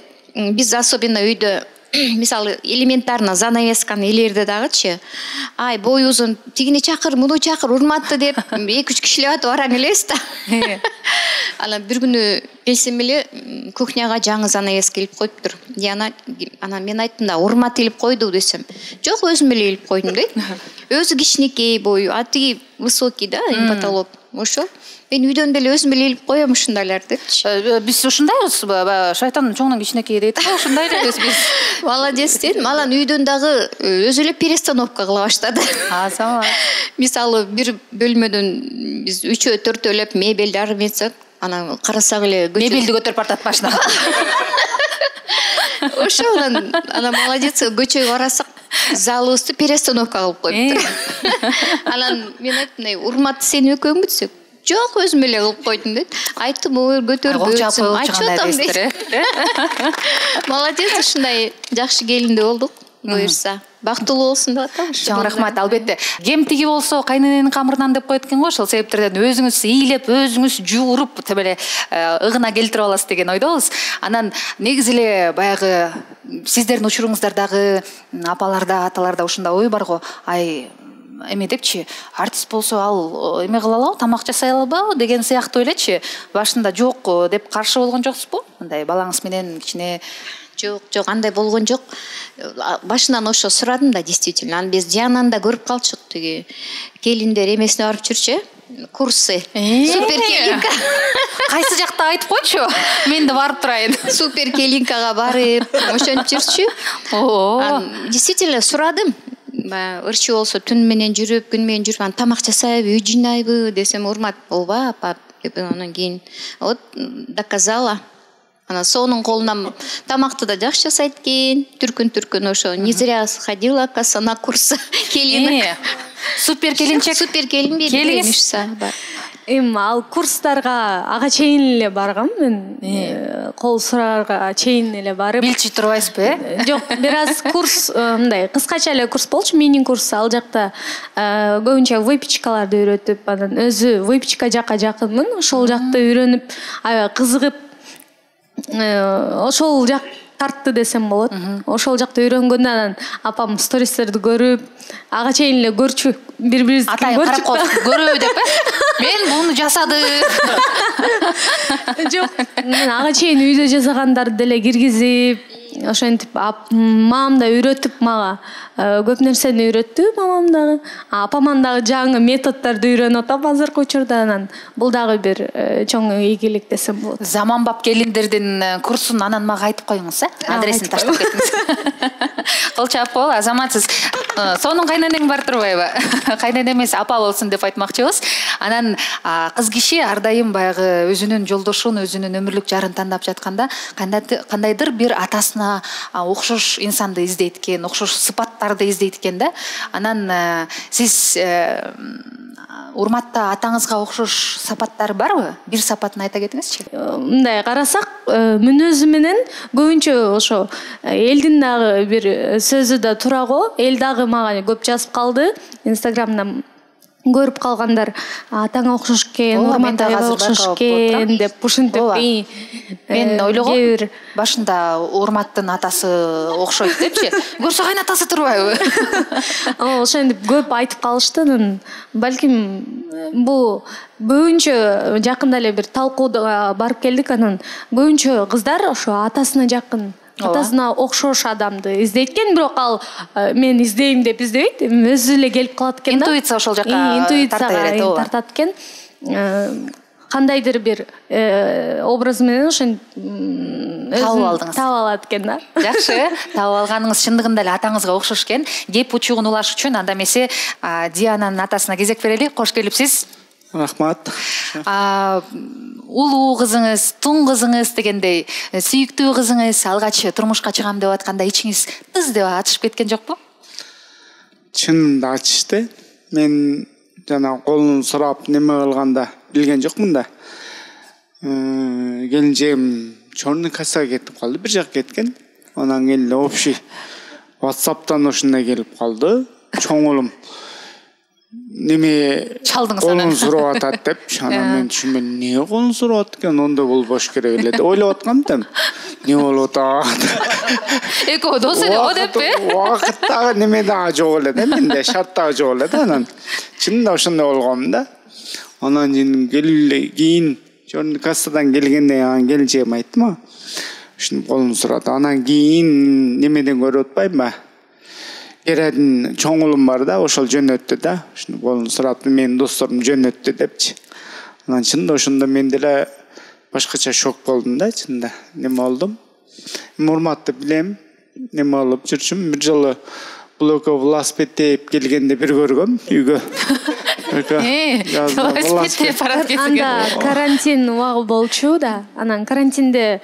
биз особенно үйдө мисалы элементарно занавесканы илерде дагычы, бой узун, тигини чакыр, муну чакыр, урматты деп 2-3 кишилеп атып барам элес да. Анан бир күнү келсем эле кухняга жаңы занавес келип коюптур. Диана, анан мен айттым да, урмат илип койду десем. Жок, өзүм эле илип койдум дейт. Өзү кичинекей бою, тиги высокий да, потолок. Ошо. Мен үйдөн деле өзүм эле илип коем ушундайлар депчи. Биз ушундайбыз, шайтандын чоңунан кичинекей дейт. Ушундай элебиз биз. Молодец дедим. Анан үйдөн дагы өзү эле перестановка кыла баштады. Самат. Мисалы бир бөлмөдөн биз 3-4 мебелди армetsак, анан карасак эле мебелди көтөрүп бартат башына. Ошо анан молодец көчөгө карасак, залыбызды перестановка кылып коюптур. Анан мен айттым, урматты сен экөөңбү десек, жок өзүм эле кылып койдум дейт. Айттым, көтөрбөйсүң, айтып атам дейт. Молодец, ушундай жакшы келинде болдук. Буюрса, бактылуу болсун деп атам. Чоң рахмат. Албетте, кемтиги болсо кайнененин камырынан деп коет экен го, ошол себептерден өзүңүз ыйлеп, өзүңүз жууруп, тибеле ыгына келтирип аласыз деген ойдобуз. Анан негизи эле баягы сиздердин учуруңуздардагы апаларда, аталарда ушундай ой бар го. Эме депчи, артист болсо ал эме кыла алабы, тамак жасай алабы деген сыяктуу элечи. Башында жок деп каршы болгон жоксузбу? Мындай балаңыз менен кичине Жок, андай болгон жок. Башынан ошо сурадым да, действительно. Аны биз Диананы да көрүп калчык, тиги келиндер эмесине барып жүрчү, курсы. Супер келинка. Кайсы жакта айтып койчу? Мен да барып турайын. Супер келинкага барып, ошентип жүрчү. Действительно сурадым. Ырчы болсо түн менен жүрүп, күн менен жүрүп, аны тамак жасайбы, үй жыйнайбы десем, урмат, ооба апа деп анан кийин вот доказала. Она сонун колунан тамакты да жакшы жасайт экен. Түркүн ошо не зря сходила каса на курс келинок. Супер келинчек. Супер келин берилиш. Ал курстарга ага чейин эле баргам мен. Кол сурарга чейин эле барып. Билчи турбайсызбы, Жок, бир аз курс мындай кыскача эле курс болчу, мини курс. Ал жакта көбүнчө выпечкаларды үйрөтүп, анан өзү выпечка жакка жакынмын. Ошол жакты үйрөнүп, аябай кызыгып, ошол жак тартты десем болот. Ошол жакта үйрөнгөндөн анан апам стористерди көрүп, ага чейин эле көрчү, бири-бирибизди карап коюп көрөбү деп. Мен буну жасадым. Жок, мен ага чейин үйдө жасагандарды деле киргизип, ошентип мамам да үйрөтүп мага көп нерсени үйрөттү, мамам дагы. Апаман дагы жаңы методдорду үйрөнүп атам азыркы учурда, анан бул дагы бир чоң ийгилик десем болот. Заманбап келиндердин курсун анан мага айтып коюңуз, адресин таштап кетиңиз. Кол чаап кол, азаматсыз. Сонун кайненең бар турбайбы? Кайнене эмес, апа болсун деп айтмакчыбыз. Анан кыз киши ар дайым баягы өзүнүн жолдошун, өзүнүн өмүрлүк жарын тандап жатканда кандайдыр бир атасына окшош инсанды издейт экен, окшош сыпаттарды издейт экен да. Анан сиз урматта атаңызга окшош сапаттар барбы? Бир сапатын айта кетиңизчи. Мындай карасак, мүнөзү менен көбүнчө ошо элдин дагы бир сөзү да туура го. Эл дагы мага көп жазып калды. Инстаграмдан көрүп калгандар, атаңа окшош экен, урматага окшош экен деп ушинтип. Мен ойлогом, башында урматтын атасы окшойт депчи. Көрсө кайнатасы турбайбы? Ошентип көп айтып калышты. Балким бул көбүнчө жакында эле бир талкууга барып келдик, анан көбүнчө кыздар ошо атасына жакын, атасына окшош адамды издейт экен, бирок ал мен издейм деп издебейт, өзү эле келип калат экен да. Интуиция ошол жакка тартат экен. Кандайдыр бир образ менен ошентип табып алат экен да. Жакшы, табып алганыңыз чындыгында эле атаңызга окшош экен. Кеп учугун улаш үчүн анда эмесе Диананын атасына кезек берели. Кош келипсиз. Рахмат. Улуу кызыңыз, тун кызыңыз дегендей, сүйүктүү кызыңыз алгач турмушка чыгам деп атканда ичиңиз тыз деп ачышып кеткен жокпу? Чынында ачышты. Мен жана колун сурап неме кылганда билген жокмун да. Келинжегим чорный кассага кетип калды, бир жак кеткен. Анан келди общий WhatsApp'тан ушундай келип калды. Чоң улум неме колун сурап атат деп, анан мен түшүнбөй, эмне колун сурап атат экен, онда болбош керек эле деп ойлоп аткам да. Не болуп атат? Экөө дос эле о деппи? Убакыт дагы неме дагы жок эле да, менде шарт дагы жок эле да. Анан чынында ошондой болгом да. Анан кийин чорный кассадан келгенде анан келинчегим айттым, ушуну колун сурады. Анан кийин немеден көрүп атпайбы? Кередин чоң улум бар да, ошол жөнөттү да. Ушуну колун сурап, менин досторум жөнөттү депчи. Анан чынында ошондо мен деле башкача шок болдум да, чынында. Неме болдум? Урматты билем, неме болуп жүрчүм. Бир жолу блоко велосипед тээп келгенде бир көргөм үйгө. Анда карантин убагы болчу да. Анан карантинде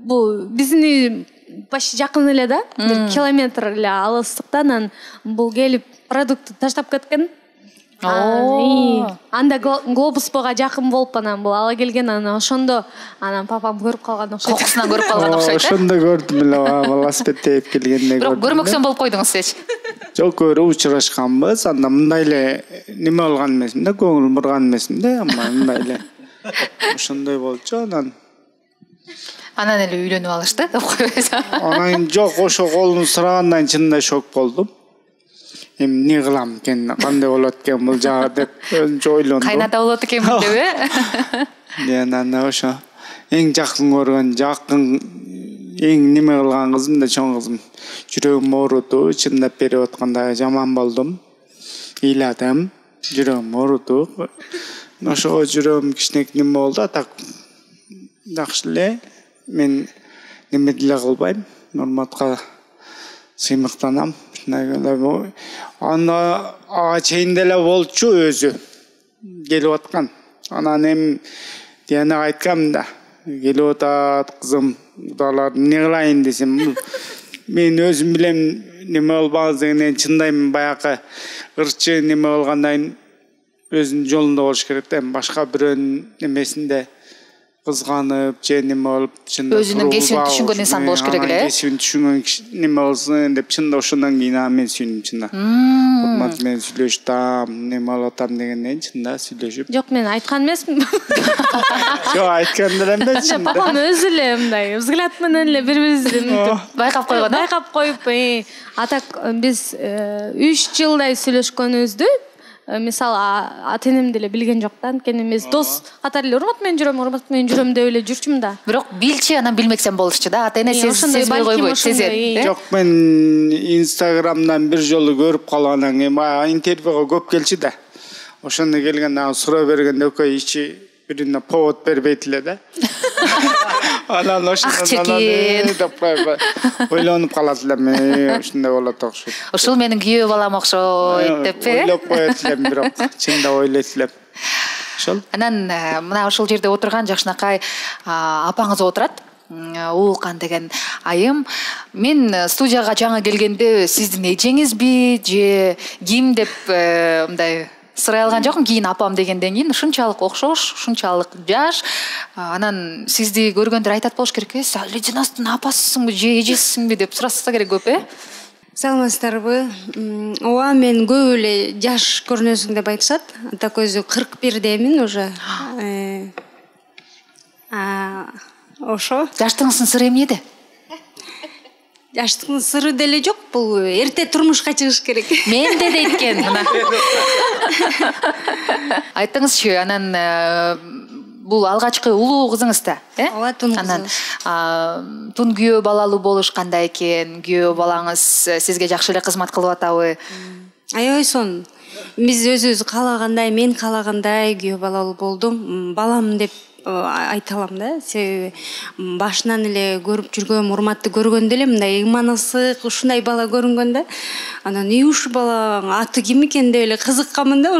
бул биздин почти жакын эле да, бир километр эле алыстыкта. Анан бул келип продуктты таштап кеткен. Анда глобуспага жакын болуп анан бул ала келген, анан ошондо анан папам көрүп калган окшойт. Кокусунан көрүп калган окшойт. Ошондо көрдүм эле, велосипед тээп келгенде. Бирок көрмөксөн болуп койдуңуз сиз. Жок, көрүп учурашканбыз. Анда мындай эле неме кылган эмесмин да, көңүл бурган эмесмин да, амма мындай эле. Ошондой болчу. Анан эле үйлөнүп алышты деп койбойсуз. Анан жок, ошо колун сурагандан чынында шок болдум. Не кылам экен, кандай болот экен бул жагы деп өзүнчө ойлондум. Кайната болот экенмин деп, Анан ошо эң жакын көргөн, эң неме кылган кызым да чоң кызым. Жүрөгүм ооруду, чындап берип атканда жаман болдум. Ыйладым, жүрөгүм ооруду. Ошого жүрөгүм кичинекей неме болду, так жакшы эле. Мен неме деле кылбайм, урматка сыймыктанам. Аны чейин деле болчу өзү келип аткан. Анан эми Диана айткам да, келип атат кызым, кудалар эмне кылайын десем, мен өзүм билем неме болбаңыз дегенден чындайм, баягы ырчы неме болгондон өзүнүн жолунда болуш керек да, башка бирөөнүн немесинде кызганып же неме болуп, чында өзүнүн кесибин түшүнгөн инсан болуш керек эле. Кесибин түшүнгөн неме болсун деп чында ошондон кийин мен сүйүндүм чында. Урмат менен сүйлөштүм, неме болуп атам дегенден чында сүйлөшүп. Жок, мен айткан эмесмин. Жок, айткан деле эмес. Папам өзү эле мындай взгляд менен эле бири-бирибизди байкап койгон. Байкап коюп, атак биз 3 жылдай сүйлөшкөнүбүздү мисалы ата-энем деле билген жок да, анткени эмес дос катары эле урмат менен жүрөм деп эле жүрчүмүн да. Бирок билчи, анан билмексен болушчу да, ата-эне сезбей койбойт, сезет. Жок, мен Инстаграмдан бир жолу көрүп калгандан кийин интервьюга көп келчү да. Ошондо келгенде суроо бергенде экөө ичи бирине повод бербейт эле да. Анан ошондон деп ойлонуп калат элем, ушундай болот окшойт. Ушул менин күйөө балам окшойт деп, ойлоп коет элем, бирок чында ойлойт элем. Ошол. Анан мына ушул жерде отурган жакшынакай апаңыз отурат. Уулкан деген айым. Мен студияга жаңы келгенде сиздин эжеңизби же ким деп мындай сырай алган жокмун. Кийин апам дегенден кийин ушунчалык окшош, ушунчалык жаш. Анан сизди көргөндөр айтат болуш керек, Лединастын апасысыңбы же эжесисиңби деп сурашса керек көп, Саламатсыздарбы? Ооба, мен көп эле жаш көрүнөсүң деп айтышат. Так өзү 41демин уже. Ошо. Жаштыгыңыздын сыры эмнеде? Жаштыктын сыры деле жок, бул эрте турмушка чыгыш керек. Менде дейт экен. Айтыңызчы, анан бул алгачкы улуу кызыңыз да, Ооба, тун кызыбыз. Анан тун күйөө балалуу болуш кандай экен? Күйөө балаңыз сизге жакшы эле кызмат кылып атабы? Аябай сонун. Биз өзүбүз каалагандай, мен каалагандай күйөө балалуу болдум. Балам деп айта алам да. Себеби башынан эле көрүп жүргөм, урматты көргөндө эле мындай ыманысык, ушундай бала көрүнгөн да. Анан ушу баланын аты ким экен деп эле кызыкканмын да.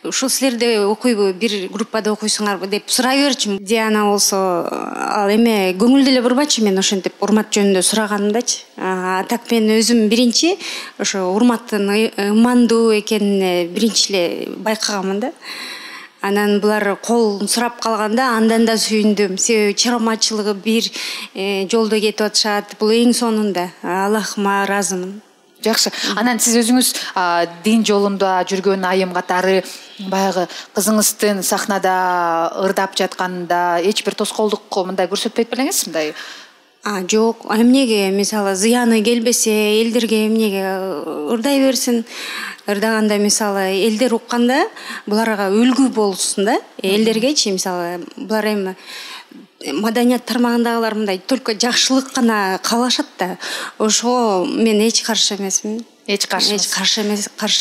Ушул силерде окуйбу, бир группада окуйсуңарбы деп сурай берчүмүн. Диана болсо ал эме көңүл деле бурбачы, мен ошентип урмат жөнүндө сураганымдачы. Так мен өзүм биринчи ошо урматтын ымандуу экенине биринчи эле байкаганмын да. Анан булар колун сурап калганда андан да сүйүндүм. Себеби чырамачылыгы бир жолдо кетип атышат. Бул эң сонунда. Аллахыма ыраазымын. Жакшы. Анан сиз өзүңүз дин жолунда жүргөн айым катары баягы кызыңыздын сахнада ырдап жатканында эч бир тоскоолдук мындай көрсөтпөйт белеңиз, мындай? Жок, эмнеге мисалы зыяны келбесе, элдерге эмнеге ырдай берсин. Ырдаганда мисалы элдер укканда буларга үлгү болсун да. Элдергечи мисалы булар эми маданият тармагындагылар мындай только жакшылык гана каалашат да. Ошого мен эч каршы эмесмин. Эч каршы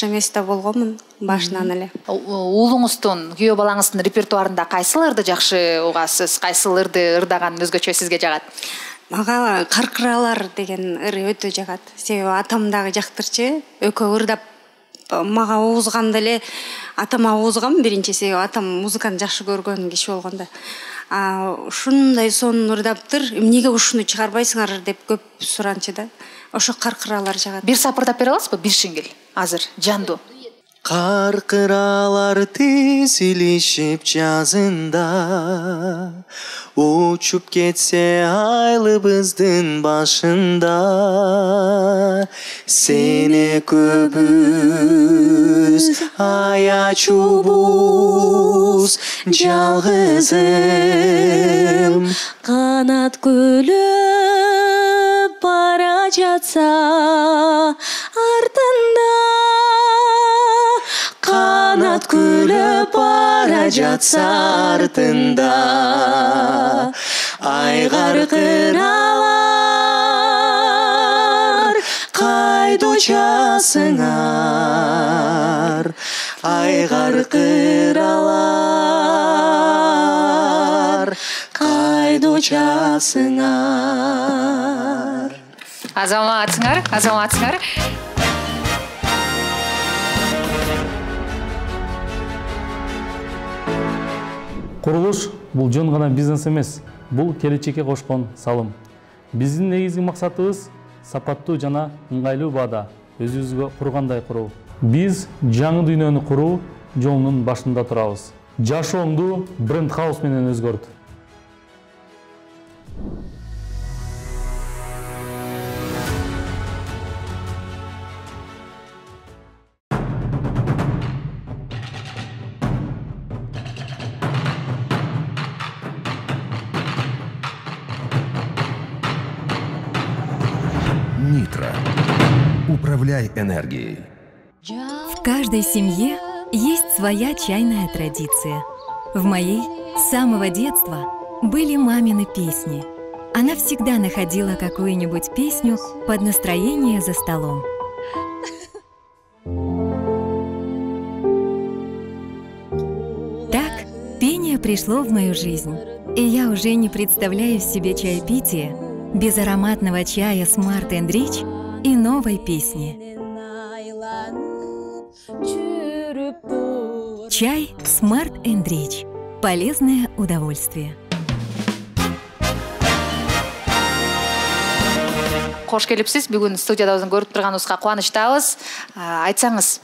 эмес да болгонмун башынан эле. Уулуңуздун, күйөө балаңыздын репертуарында кайсыл ырды жакшы угасыз? Кайсыл ырды ырдаган өзгөчө сизге жагат? Мага Каркыралар деген ыр өтө жагат. Себеби атам дагы жактырчу. Экөө ырдап мага угузганда эле атама угузгам биринчи, себеби атам музыканы жакшы көргөн киши болгон да. Ушундай сонун ырдаптыр, эмнеге ушуну чыгарбайсыңар деп көп суранчы да. Ошо каркыралар жагат. Бир сапырдап бере аласызбы? Бир шиңгил азыр жандуу. Каркыралар тизилишип жазында, учуп кетсе айлыбыздын башында, сене көбүз аячубуз жалгызым, канат күлүп бара жатса артында, канат күлүп бара жатса артында, айгар кыралар кайда учасыңар, айгар кыралар кайда учасыңар. Азаматсыңар. Курулуш бул жөн гана бизнес эмес, бул келечекке кошкон салым. Биздин негизги максатыбыз сапаттуу жана ыңгайлуу баада өзүбүзгө кургандай куруу. Биз жаңы дүйнөнү куруу жолунун башында турабыз. Жашоомду бренд хаус менен өзгөрт. Нитро. Управляй энергией. В каждой семье есть своя чайная традиция. В моей с самого детства были мамины песни. Она всегда находила какую-нибудь песню под настроение за столом. Так пение пришло в мою жизнь, и я уже не представляю себе чаепитие без ароматного чая Smart & Rich и новой песни. Чай Smart & Rich. Полезное удовольствие. Кош келипсиз. Бүгүн студиядабызды көрүп турганыбызга кубанычтабыз. Айтсаңыз,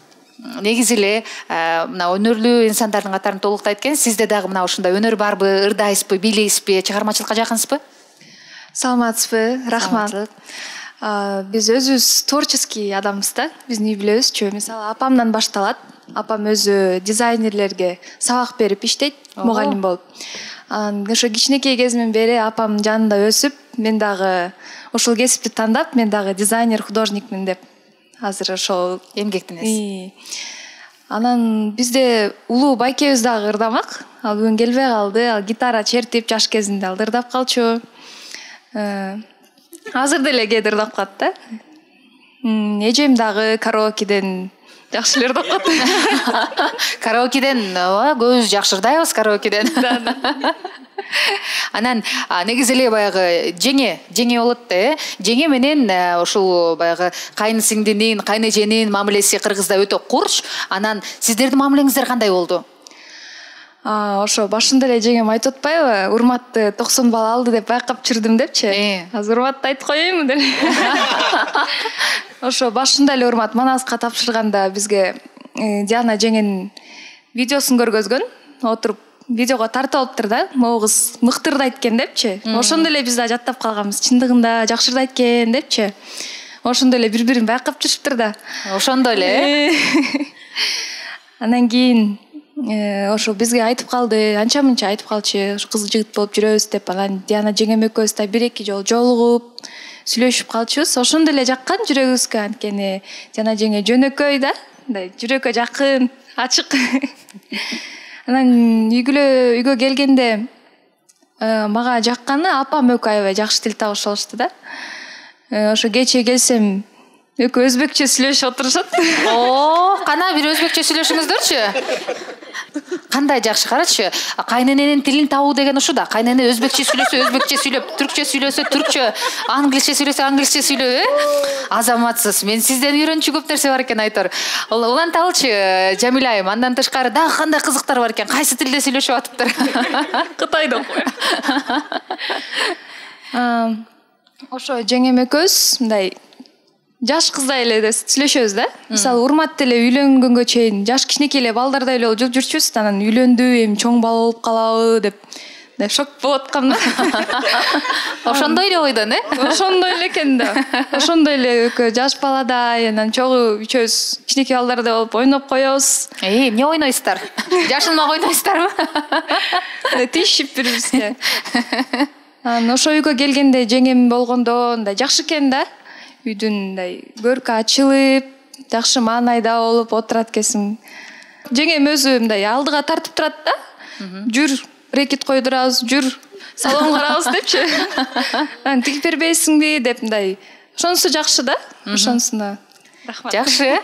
негизи эле мына өнөрлүү инсандардын катарын толуктайт экен. Сизде дагы мына ушундай өнөр барбы, ырдайсызбы, бийлейсизби, чыгармачылыкка жакынсызбы? Саламатсызбы, рахмат. Биз өзүбүз творческий адамбыз да. Биздин үй бүлөбүзчү. Мисалы, апамдан башталат. Апам өзү дизайнерлерге сабак берип иштейт, мугалим болуп. Ошо кичинекей кезимден бери апамдын жанында өсүп, мен дагы ошол кесипти тандап, мен дагы дизайнер, художникмин деп азыр ошол эмгектенесиз. Анан бизде улуу байкебиз дагы ырдамак. Ал бүгүн келбей калды. Ал гитара чертип жаш кезинде ал ырдап калчу. Азыр деле кээде ырдап калат да. Эжем дагы караокеден жакшы эле ырдап калат. Караокеден көбүбүз жакшы ырдайбыз караокеден. Анан негизи эле баягы жеңе болот да. Жеңе менен ушул баягы кайын сиңдинин, кайын эженин мамилеси Кыргызда өтө курч. Анан сиздердин мамилеңиздер кандай болду? Ошо башында эле жеңем айтып атпайбы, урматты 90 балл алды деп байкап жүрдүм депчи. Азыр урматты айтып коеюнбу деп. Ошо башында эле урмат Манаска тапшырганда бизге Диана жеңенин видеосун көргөзгөн, отуруп видеого тартып алыптыр да, могу кыз мыкты ырдайт экен депчи. Ошондо эле биз да жаттап калганбыз, чындыгында жакшы ырдайт экен депчи. Ошондо эле бири-бирин байкап жүрүптүр да. Ошондо эле. Анан кийин ошо бизге айтып калды, анча-мынча айтып калчу, кыз жигит болуп жүрөбүз деп. Анан Диана жеңем экөөбүз да 1-2 жолу жолугуп, сүйлөшүп калчубуз. Ошондо эле жаккан жүрөгүбүзгө, анткени Диана жеңе жөнөкөй да, жүрөккө жакын, ачык. Анан үйгө келгенде мага жакканы апам экөө аябай жакшы тил табыша алышты да. Ошо кече келсем экөө өзбекче сүйлөшүп отурушат. Кана бир өзбекче сүйлөшүңүздөрчү. кандай жакшы карачы, кайнененин тилин табуу деген ушу да. Кайнене өзбекче сүйлөсө өзбекче сүйлөп, түркчө сүйлөсө түркчө, англисче сүйлөсө англисче сүйлөп, азаматсыз. Мен сизден үйрөнчү көп нерсе бар экен айтор. Уланталчы Жамиля айым, андан тышкары дагы кандай кызыктар бар экен? Кайсы тилде сүйлөшүп атыптыр? Кытайда окуйт. Ошо жеңем экөөбүз мындай жаш кыздай эле сүйлөшөбүз да. Мисалы урматты эле үйлөнгөнгө чейин жаш кичинекей эле балдардай эле болуп жүрчүбүз, анан үйлөндү, эми чоң бала болуп калабы деп шок болуп аткам да. Ошондой эле ойдон, Ошондой эле экен да. Ошондой эле экөө жаш баладай, анан чогуу үчөөбүз кичинекей балдардай болуп ойноп коебуз. Эмне ойнойсуздар? Жашынмак ойнойсуздарбы? Тиишип бирибизге. Анан ошо үйгө келгенде жеңем болгондо мындай жакшы экен да. Үйдүн мындай көркү ачылып, жакшы маанайда болуп отурат экенсиң. Жеңем өзү мындай алдыга тартып турат да. Жүр, рекет койдурабыз, жүр, салон карабыз депчи. Анан тигип бербейсиңби деп мындай. Ошонусу жакшы да. Ошонусуна рахмат. Жакшы.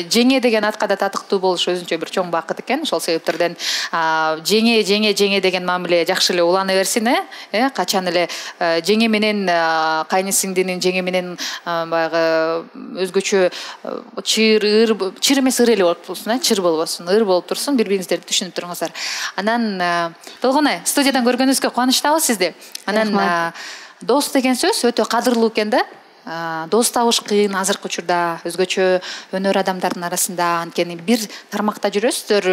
Жеңе деген атка да татыктуу болуш өзүнчө бир чоң бакыт экен. Ошол себептерден жеңе деген мамиле жакшы эле улана берсин, качан эле жеңе менен кайны сиңдинин жеңе менен баягы өзгөчө чыр эмес ыр эле болуп турсун, чыр болбосун, ыр болуп турсун, бири-бириңиздерди түшүнүп туруңуздар. Анан Толгонай, студиядан көргөнүбүзгө кубанычтабыз сизди. Анан дос деген сөз өтө кадырлуу экен да. Дос табыш кыйын азыркы учурда, өзгөчө өнөр адамдардын арасында. Анткени бир тармакта жүрөсүздөр,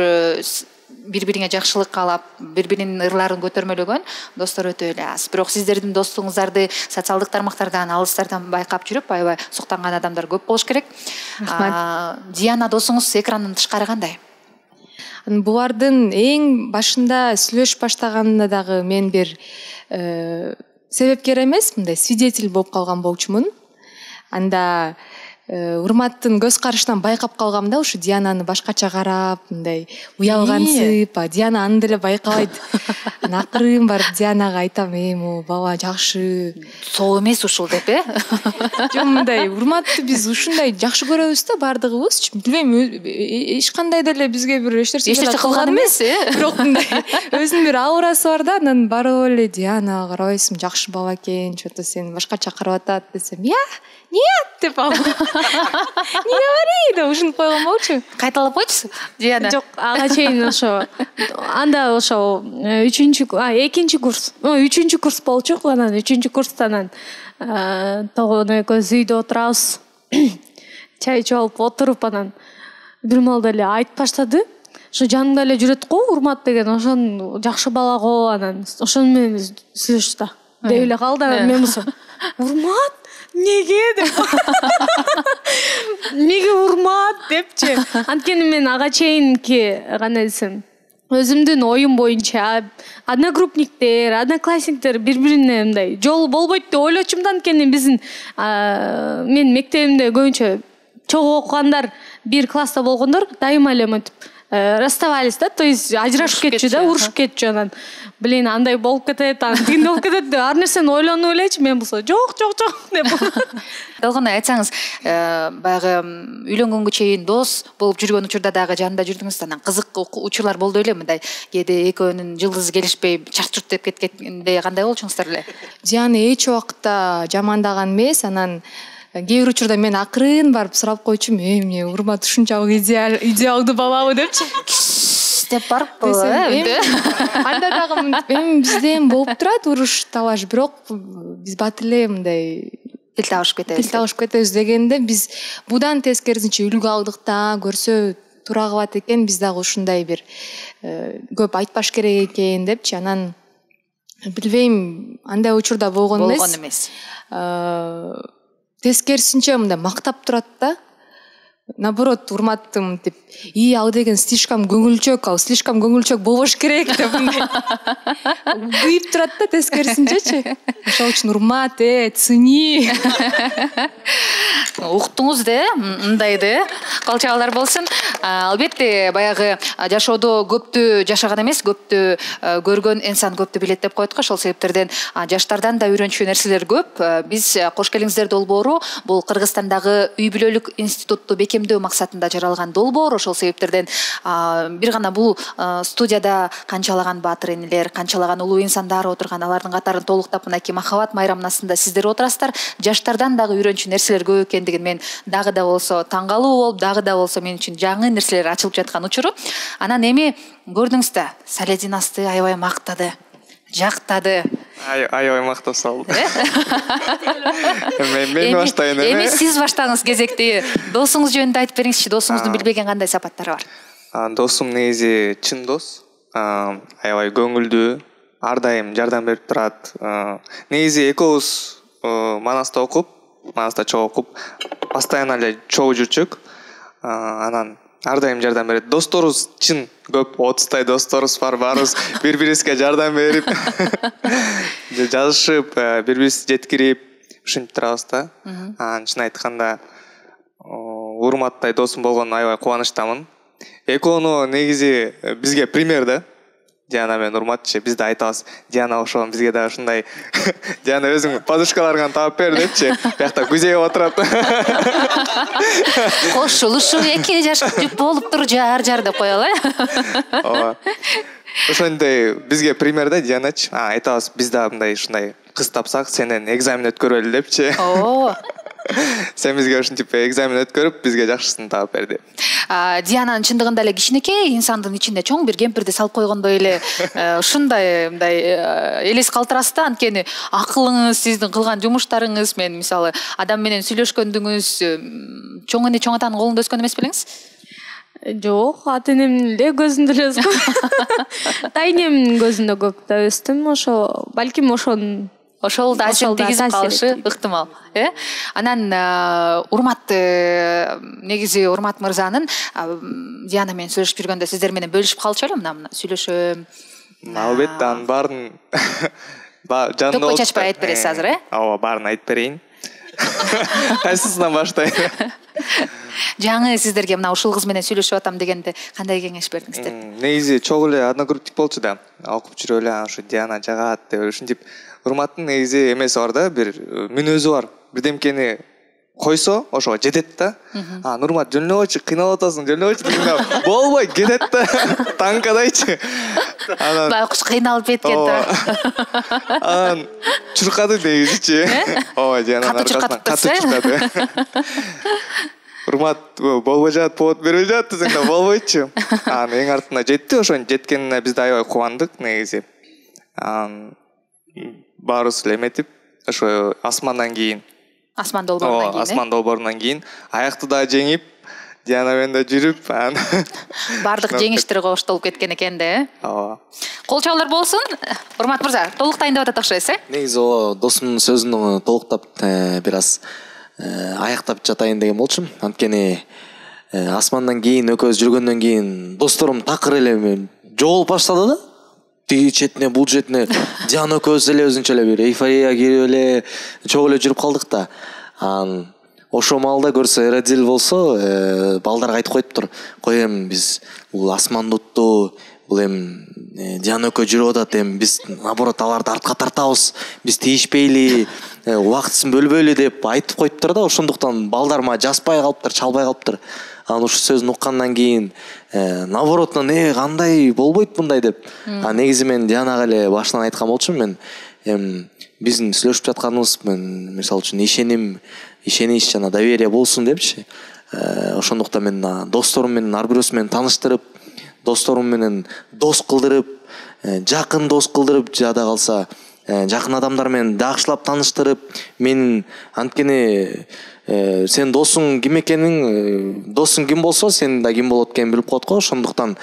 бири-бириңе жакшылык каалап, бири-биринин ырларын көтөрмөлөгөн достор өтө эле аз. Бирок сиздердин достугуңуздарды социалдык тармактардан, алыстардан байкап жүрүп, аябай суктанган адамдар көп болуш керек. Диана досуңуз экрандан тышкары кандай? Булардын эң башында сүйлөшүп баштаганында дагы мен бир себепкер эмес, мындай свидетель болуп калган болчумун. Анда урматтын көз карашынан байкап калгам да, ушу Диананы башкача карап, мындай уялгансып, Диана аны деле байкабайт. Акырын барып Дианага айтам, о, бала жакшы. Сол эмес ушул деп, Жок, мындай урматты биз ушундай жакшы көрөбүз да бардыгыбыз. Билбейм, эч кандай деле бизге бир эч нерсе кылган эмес, бирок мындай өзүнүн бир аурасы бар да, анан барып эле Диана карабайсың, жакшы бала экен, что-то сени башкача карап атат десем, нет деп алып. Не говори, да ушинтип койгон болчу. Кайталап койчусу, Диана. Жок, ага чейин ошо. Анда ошо 3-2 курс. 3-үчү курс болчу, анан 3-үчү курстан Толгон экөөбүз үйдө отурабыз. Чай чалып отуруп, анан бир маалда эле айтып баштады. Ошо жанымда эле жүрөт го, урмат деген, ошон жакшы бала го, анан ошону менен сүйлөштү да. Деп эле калды, анан мен болсом, урмат неге деп. Неге урмат депчи. Анткени мен ага чейинки кандай десем, өзүмдүн оюм боюнча одногруппниктер, одноклассниктер бири-бирине мындай жол болбойт деп ойлочумун да. Анткени биздин мен мектебимде көбүнчө чогуу окугандар бир класста болгондор дайыма эле мынтип расставались да, то есть ажырашып кетчү да, урушуп кетчү. Анан блин, андай болуп кетет, антиги болуп кетет деп ар нерсени ойлонуп элечи, мен болсо жок деп. Толгон айтсаңыз, баягы үйлөнгөнгө чейин дос болуп жүргөн учурда дагы жанында жүрдүңүз, анан кызык учурлар болду эле, мындай кээде экөөнүн жылдызы келишпей чарт-чурт деп кеткенде кандай болчуңуздар эле? Диана эч убакта жамандаган эмес, анан кээ бир учурда мен акырын барып сурап койчумун, эмне урмат ушунчалык идеалдуу балабы депчи. Деп барып, анда дагы бизден болуп турат уруш талаш, бирок биз бат эле мындай тил табышып кетебиз дегенде биз будан тескерисинче үлгү алдык да, көрсө туура кылат экен, биз дагы ушундай бир көп айтпаш керек экен депчи. Анан билбейм, андай учурда болгон эмес. Тескерисинче мындай мактап турат да. Наоборот, урматтым деп, ал деген слишком көңүлчөк, ал слишком көңүлчөк болбош керек деп мындай күйүп турат да тескерисинчечи. Ошол үчүн урмат, цени. Уктуңуз да, мындайды, калчабалар болсун. Албетте баягы жашоодо көптү жашаган эмес, көптү көргөн инсан көптү билет деп коет го. Ошол себептерден жаштардан да үйрөнчү нерселер көп. Биз кош келиңиздер долбоору бул Кыргызстандагы үй бүлөлүк институтту бекемдөө максатында жаралган долбоор. Ошол себептерден бир гана бул студияда канчалаган баатыр энелер, канчалаган улуу инсандар отурган, алардын катарын толуктап мынакей махабат майрамынасында сиздер отурасыздар. Жаштардан дагы үйрөнчү нерселер көп экендигин мен дагы да болсо таң калуу болуп, дагы да болсо мен үчүн жаңы нерселер ачылып жаткан учуру. Анан эми көрдүңүз да, Салединасты аябай мактады, жактады. Аябай мактап салды. Мен баштайын эми. Эми сиз баштаңыз кезекти. Досуңуз жөнүндө айтып бериңизчи, досуңуздун билбеген кандай сапаттары бар? Досум негизи чын дос. Аябай көңүлдүү, ар дайым жардам берип турат. Негизи экөөбүз Манаста окуп, Манаста чогуу окуп, постоянно эле чогуу жүрчүк. Анан ар дайым жардам берет. Досторубуз чын көп, 30 досторубуз бар, баарыбыз бири-бирибизге жардам берип, жазышып, бири-бирибизди жеткирип, ушинтип турабыз да. Чын айтканда, урматтай досум болгонуна аябай кубанычтамын. Экөөнү негизи бизге пример да. Диана мен Урматчы, биз да айтабыз, Диана ошол бизге да ушундай Диана өзүң подушкаларыңан таап бер депчи. Биякта күзөйүп отурат. Кошулушуп эки жаш жүп болуп тур жар деп коелу, Ооба. Ошондой бизге пример да Дианачы. Айтабыз, биз да мындай ушундай кыз тапсак, сенен экзамен өткөрөлү депчи. Сен бизге ушинтип экзамен өткөрүп, бизге жакшысын таап бер деп. Диананын чындыгында эле кичинекей инсандын ичинде чоң бир кемпирди салып койгондой эле ушундай мындай элес калтырасыз да. Анткени акылыңыз, сиздин кылган жумуштарыңыз, мен мисалы адам менен сүйлөшкөндүгүңүз чоң эне чоң атанын колунда өскөн эмес белеңиз? Жок, ата энемдин эле көзүндө эле өскөм. Тайнемдин көзүндө көп да өстүм. Ошо балким Ошол да әсер тийгизип калышы ыктымал. Анан Урмат, негизи Урмат мырзанын Диана менен сүйлөшүп жүргөндө сиздер менен бөлүшүп калчу эле мына сүйлөшөм. Албетте, анын баарын жанында Топой чачпай айтып бересиз азыр, Ооба, баарын айтып берейин. Кайсысынан баштайын? Жаңы сиздерге мына ушул кыз менен сүйлөшүп атам дегенде кандай кеңеш бердиңиздер? Негизи чогуу эле одногруппник болчу да. Окуп жүрүп эле ушу Диана жагат деп ушинтип. Урматтын негизи эмеси бар да, бир мүнөзү бар. Бирдемкени койсо, ошого жетет да. Нурмат жөнөбөчү, кыйналып атасың, жөнөбөчү дегенде болбой кетет да. Танкадайчы. Байкуш кыйналып кеткен да. Анан чуркады негизичи. Ооба, Диананын аркасынан катуу чуркады. Урмат болбой жатат, повод бербей жатат десең да болбойчу. Анан эң артына жетти, ошонун жеткенине биз да аябай кубандык негизи. Баарыбыз эле эметип, ошо Асмандан кийин. Асман долбоорунан кийин. Асман долбоорунан кийин аякты да жеңип, Диана менен да жүрүп, бардык жеңиштер коштолуп кеткен экен да, Ооба. Кол чабуулар болсун. Урмат мырза, толуктайын деп атат окшойсуз, Негизи досумдун сөзүн толуктап бир аз аяктап жатайын деген болчумун. Анткени Асмандан кийин экөөбүз жүргөндөн кийин досторум такыр эле жоголуп баштады да. Тиги четине, бул четине Диана экөөбүз эле өзүнчө эле бир эйфория кирип эле чогуу эле жүрүп калдык да. Ошол маалда көрсө Эрадил болсо, балдарга айтып коюптур. Кой эми биз бул Асмандутту, бул эми Диана экөө жүрүп атат, эми биз наоборот аларды артка тартабыз, биз тийишпейли, убактысын бөлбөйлү деп айтып коюптур да. Ошондуктан балдар мага жазбай калыптыр, чалбай калыптыр. Анан ушу сөзүн уккандан кийин наоборотунан кандай болбойт мындай деп. Негизи мен Дианага эле башынан айткан болчумун, мен биздин сүйлөшүп жатканыбыз мен мисалы үчүн ишенич жана доверие болсун депчи. Ошондуктан мен досторум менен ар бирөөсү менен тааныштырып, досторум менен дос кылдырып, жакын дос кылдырып, жада калса жакын адамдар менен жакшылап тааныштырып, мен анткени сен досуң ким экениң, досуң ким болсо, сен да ким болот экенин билип коет го. Ошондуктан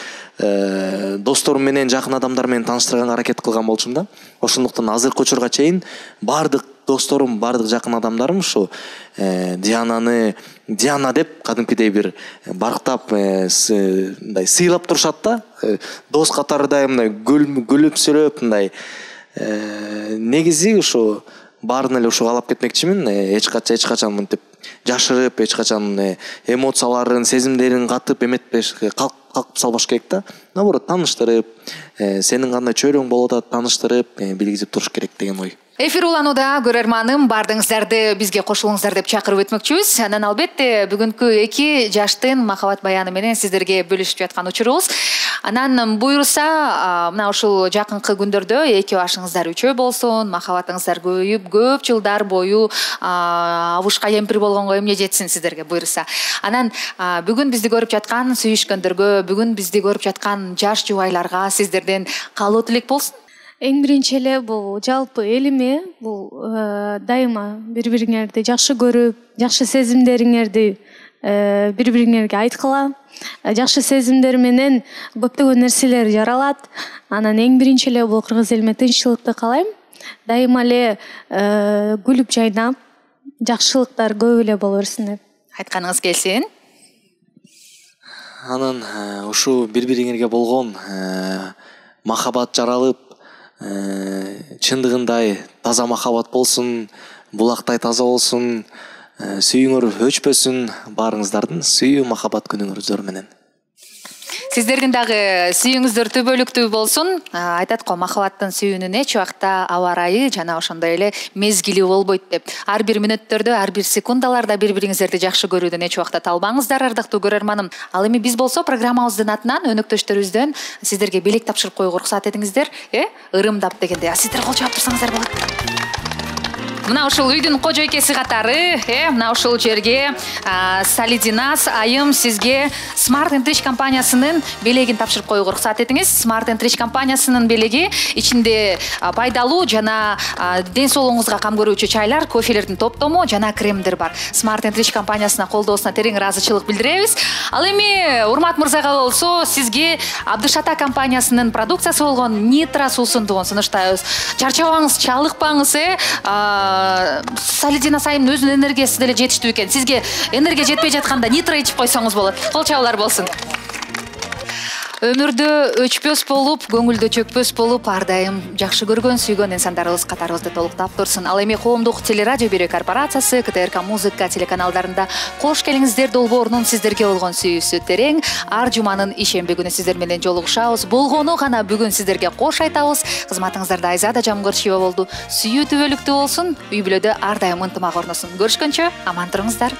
досторум менен жакын адамдар менен тааныштырганга аракет кылган болчумун да. Ошондуктан азыркы учурга чейин бардык досторум, бардык жакын адамдарым ушу Диананы Диана деп кадимкидей бир барктап мындай сыйлап турушат да. Дос катарыдай мындай күлүп сүрөп мындай. Негизи ушу баарын эле ушуга алып кетмекчимин. Эч качан мынтип жашырып эч качан эмоцияларын сезимдерин катып эметпеш калкып салбаш керек да. Наоборот тааныштырып сенин кандай чөйрөң болуп атат тааныштырып билгизип туруш керек деген ой. Эфир уланууда көрөрманым бардыңыздарды бизге кошулуңуздар деп чакырып өтмөкчүбүз. Анан албетте бүгүнкү 2 жаштын махабат баяны менен сиздерге бөлүшүп жаткан учурубуз. Анан буйруса мына ушул жакынкы күндөрдө 2 башыңыздар үчөө болсун, махабатыңыздар көбөйүп, көп жылдар бою абушка эмпир болгонго эмне жетсин сиздерге буйруса. Анан бүгүн бизди көрүп жаткан сүйүшкөндөргө, бүгүн бизди көрүп жаткан жаш жубайларга сиздерден каалоо тилек болсун. Эң биринчи эле бул жалпы элиме бул дайыма бири-бириңерди жакшы көрүп, жакшы сезимдериңерди бири-бириңерге айткыла. Жакшы сезимдер менен көптөгөн нерселер жаралат. Анан эң биринчи эле бул кыргыз элиме тынччылыкты каалайм. Дайыма эле күлүп жайнап, жакшылыктар көп эле боло берсин деп айтканыңыз келсин. Анан ушу бири-бириңерге болгон махабат жаралып, чындыгындай таза махабат болсун, булактай таза болсун, сүйүүңөр өчпөсүн, баарыңыздардын сүйүү махабат күнүңүздөр менен. Сиздердин дагы сүйүүңүздөр түбөлүктүү болсун. Айтат го махабаттын сүйүүнүн эч убакта аба ырайы жана ошондой эле мезгили болбойт деп. Ар бир мүнөттөрдө, ар бир секундаларда бири-бириңиздерди жакшы көрүүдөн эч убакта талбаңыздар, ардактуу көрөрманым. Ал эми биз болсо программабыздын атынан өнөктөштөрүбүздөн сиздерге белек тапшырып коюуга уруксат этиңиздер. Ырымдап дегенде, сиздер кол чаап турсаңыздар болот. Мына ушул үйдүн кожойкеси катары, мына ушул жерге Солидинас айым сизге Smart & Rich компаниясынын белегин тапшырып коюуга уруксат этиңиз. Smart & Rich компаниясынын белеги ичинде пайдалуу жана ден соолугуңузга кам көрүүчү чайлар, кофелердин топтому жана кремдер бар. Smart & Rich компаниясына колдоосуна терең ыраазычылык билдиребиз. Ал эми Урмат мырзага болсо сизге Абдышата компаниясынын продукциясы болгон Nitro суусундугун сунуштайбыз. Чарчабаңыз, чалыкпаңыз, Солидина сайым өзүнүн энергиясы деле жетиштүү экен. Сизге энергия жетпей жатканда Nitro ичип койсоңуз болот. Кол чабуулар болсун. Өмүрдө өчпөс болуп, көңүлдө чөкпөс болуп, ар дайым жакшы көргөн, сүйгөн инсандарыбыз катарыбызды толуктап турсун. Ал эми коомдук телерадио берүү корпорациясы, КТРК музыка телеканалдарында кош келиңиздер долбоорунун сиздерге болгон сүйүүсү терең. Ар жуманын ишемби күнү сиздер менен жолугушабыз. Болгону гана бүгүн сиздерге кош айтабыз. Кызматыңыздарда Айзада Жамгырчиева болду. Сүйүү түбөлүктүү болсун, үй бүлөдө ар дайым ынтымак орносун. Көрүшкөнчө аман туруңуздар.